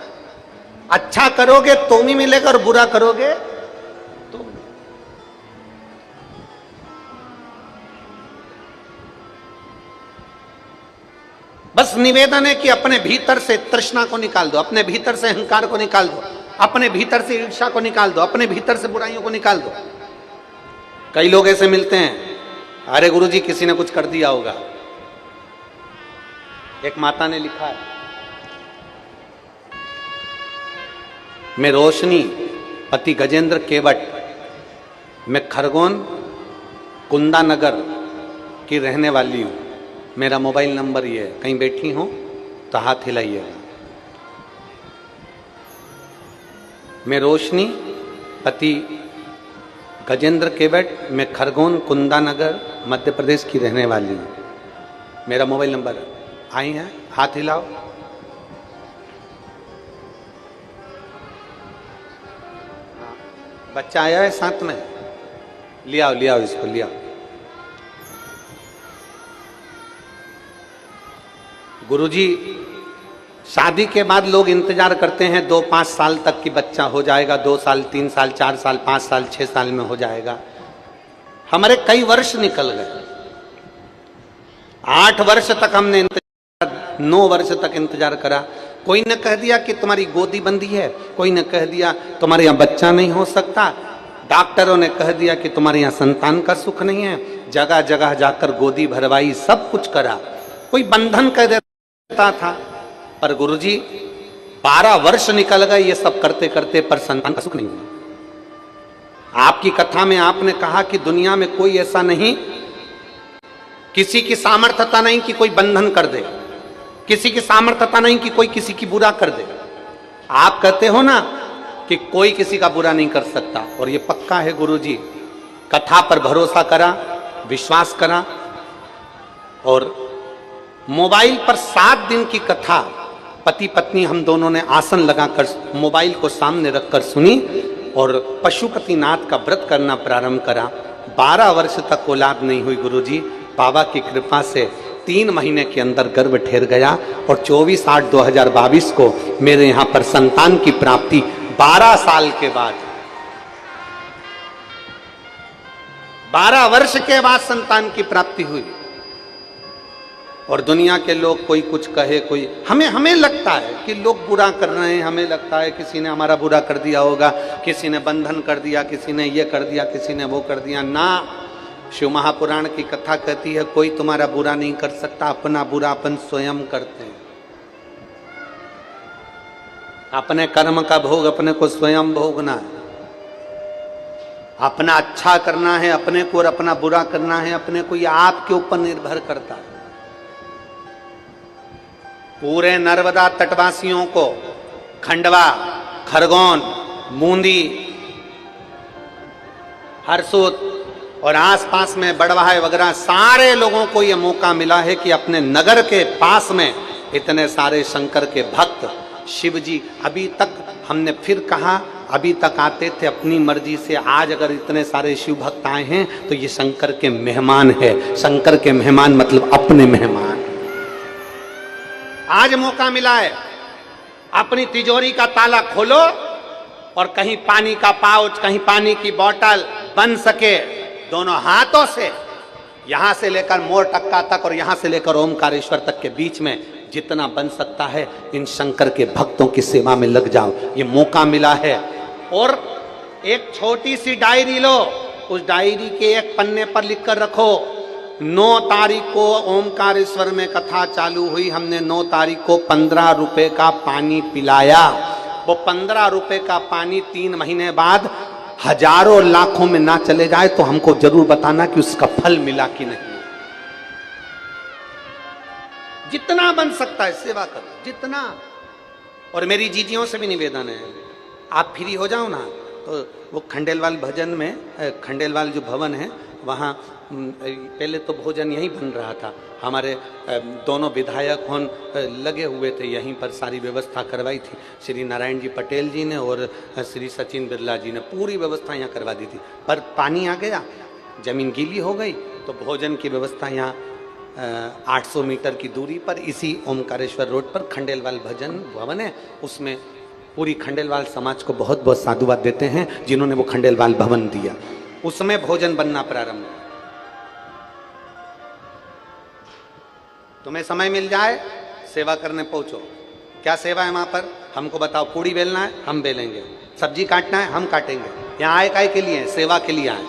अच्छा करोगे तो भी मिलेगा, और बुरा करोगे तो। बस निवेदन है कि अपने भीतर से तृष्णा को निकाल दो, अपने भीतर से अहंकार को निकाल दो, अपने भीतर से ईर्ष्या को निकाल दो, अपने भीतर से बुराइयों को निकाल दो। कई लोग ऐसे मिलते हैं, अरे गुरुजी किसी ने कुछ कर दिया होगा। एक माता ने लिखा है, मैं रोशनी पति गजेंद्र केवट, मैं खरगोन कुंदा नगर की रहने वाली हूँ। मेरा मोबाइल नंबर ये है, कहीं बैठी हो तो हाथ हिलाइएगा। मैं रोशनी पति गजेंद्र केवट, मैं खरगोन कुंदा नगर मध्य प्रदेश की रहने वाली हूँ। मेरा मोबाइल नंबर आई है, हाथ हिलाओ। बच्चा आया है साथ में, ले आओ इसको ले आओ। गुरुजी शादी के बाद लोग इंतजार करते हैं 2-5 साल तक कि बच्चा हो जाएगा, 2 साल 3 साल 4 साल 5 साल 6 साल में हो जाएगा। हमारे कई वर्ष निकल गए, 8 वर्ष तक हमने इंतजार, 9 वर्ष तक इंतजार करा। कोई ने कह दिया कि तुम्हारी गोदी बंदी है, कोई ने कह दिया तुम्हारे यहाँ बच्चा नहीं हो सकता, डॉक्टरों ने कह दिया कि तुम्हारे यहाँ संतान का सुख नहीं है। जगह जगह जाकर गोदी भरवाई, सब कुछ करा, कोई बंधन कह देता था। पर गुरुजी 12 वर्ष निकल गए ये सब करते करते, पर संतान का सुख नहीं हुआ। आपकी कथा में आपने कहा कि दुनिया में कोई ऐसा नहीं, किसी की सामर्थ्यता नहीं कि कोई बंधन कर दे, किसी की सामर्थ्यता नहीं कि कोई किसी की बुरा कर दे। आप कहते हो ना कि कोई किसी का बुरा नहीं कर सकता, और ये पक्का है गुरुजी। कथा पर भरोसा करा, विश्वास करा, और मोबाइल पर 7 दिन की कथा पति पत्नी हम दोनों ने आसन लगाकर मोबाइल को सामने रखकर सुनी और पशुपतिनाथ का व्रत करना प्रारंभ करा। 12 वर्ष तक औलाद नहीं हुई गुरुजी। बाबा की कृपा से 3 महीने के अंदर गर्भ ठहर गया और 24/8/2022 को मेरे यहाँ पर संतान की प्राप्ति 12 साल के बाद, 12 वर्ष के बाद संतान की प्राप्ति हुई। और दुनिया के लोग कोई कुछ कहे, कोई हमें लगता है कि लोग बुरा कर रहे हैं, हमें लगता है किसी ने हमारा बुरा कर दिया होगा, किसी ने बंधन कर दिया, किसी ने ये कर दिया, किसी ने वो कर दिया। ना, शिव महापुराण की कथा कहती है कोई तुम्हारा बुरा नहीं कर सकता, अपना बुरा अपन स्वयं करते हैं। अपने कर्म का भोग अपने को स्वयं भोगना है। अपना अच्छा करना है अपने को और अपना बुरा करना है अपने को, यह आपके ऊपर निर्भर करता है। पूरे नर्मदा तटवासियों को खंडवा, खरगोन, बूंदी, हरसूद और आसपास में बड़वाह वगैरह सारे लोगों को यह मौका मिला है कि अपने नगर के पास में इतने सारे शंकर के भक्त शिव जी, अभी तक हमने फिर कहा, अभी तक आते थे अपनी मर्जी से, आज अगर इतने सारे शिव भक्त आए हैं तो ये शंकर के मेहमान है। शंकर के मेहमान मतलब अपने मेहमान। आज मौका मिला है, अपनी तिजोरी का ताला खोलो और कहीं पानी का पाउच, कहीं पानी की बोतल बन सके दोनों हाथों से, यहां से लेकर मोर टक्का तक और यहां से लेकर ओमकारेश्वर तक के बीच में जितना बन सकता है इन शंकर के भक्तों की सेवा में लग जाओ। ये मौका मिला है। और एक छोटी सी डायरी लो, उस डायरी के एक पन्ने पर लिखकर रखो 9 तारीख को ओमकारेश्वर में कथा चालू हुई, हमने 9 तारीख को 15 रुपए का पानी पिलाया। वो 15 रुपए का पानी 3 महीने बाद हजारों लाखों में ना चले जाए तो हमको जरूर बताना कि उसका फल मिला कि नहीं। जितना बन सकता है सेवा करो, जितना। और मेरी जीजियों से भी निवेदन है, आप फ्री हो जाओ ना तो वो खंडेलवाल भजन में, खंडेलवाल जो भवन है वहाँ पहले तो भोजन यहीं बन रहा था। हमारे दोनों विधायक लगे हुए थे, यहीं पर सारी व्यवस्था करवाई थी। श्री नारायण जी पटेल जी ने और श्री सचिन बिरला जी ने पूरी व्यवस्था यहाँ करवा दी थी। पर पानी आ गया, जमीन गीली हो गई, तो भोजन की व्यवस्था यहाँ 800 मीटर की दूरी पर इसी ओमकारेश्वर रोड पर खंडेलवाल भजन भवन है। उसमें पूरी खंडेलवाल समाज को बहुत बहुत साधुवाद देते हैं जिन्होंने वो खंडेलवाल भवन दिया। उसमें भोजन बनना प्रारंभ। तुम्हें समय मिल जाए सेवा करने पहुंचो। क्या सेवा है वहां पर हमको बताओ। पूड़ी बेलना है हम बेलेंगे, सब्जी काटना है हम काटेंगे। यहाँ आए काय के लिए? सेवा के लिए आए।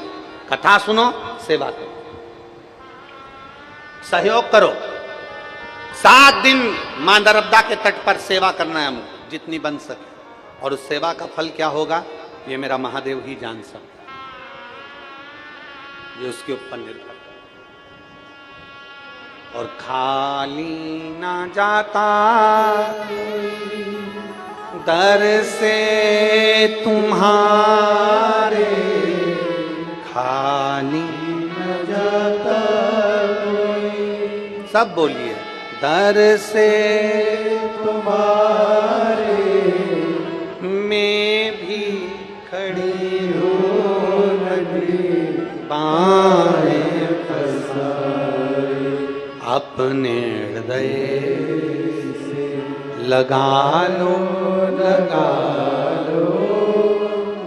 कथा सुनो, सेवा करो, सहयोग करो। 7 दिन मां नर्मदा के तट पर सेवा करना है हमको, जितनी बन सके। और उस सेवा का फल क्या होगा ये मेरा महादेव ही जान सकता, ये उसके ऊपर निर्भर। और खाली ना जाता दर से तुम्हारे, खाली न जाता कोई। सब बोलिए, दर से तुम्हारे मैं भी खड़ी हूँ, नदी बाएं अपने हृदय से लगा लो,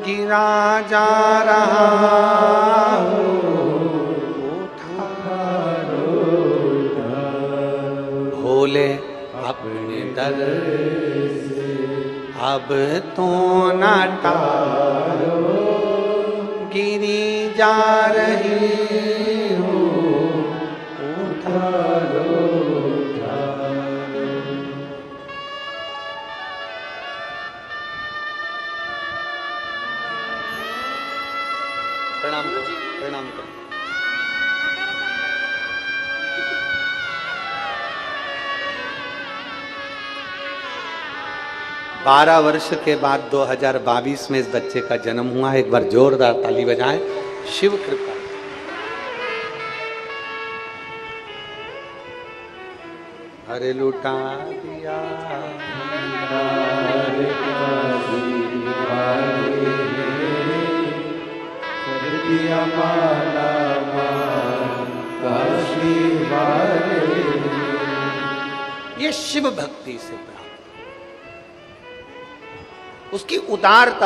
गिरा जा रहा हूँ, उठा लो भोले अपने दर से, अब तो ना टालो, गिरी जा रही हूँ, प्रणाम करो, प्रणाम करो। 12 वर्ष के बाद 2022 में इस बच्चे का जन्म हुआ है। एक बार जोरदार ताली बजाएं। शिव कृपा। अरे लुटा दिया ये शिव भक्ति से प्राप्त, उसकी उदारता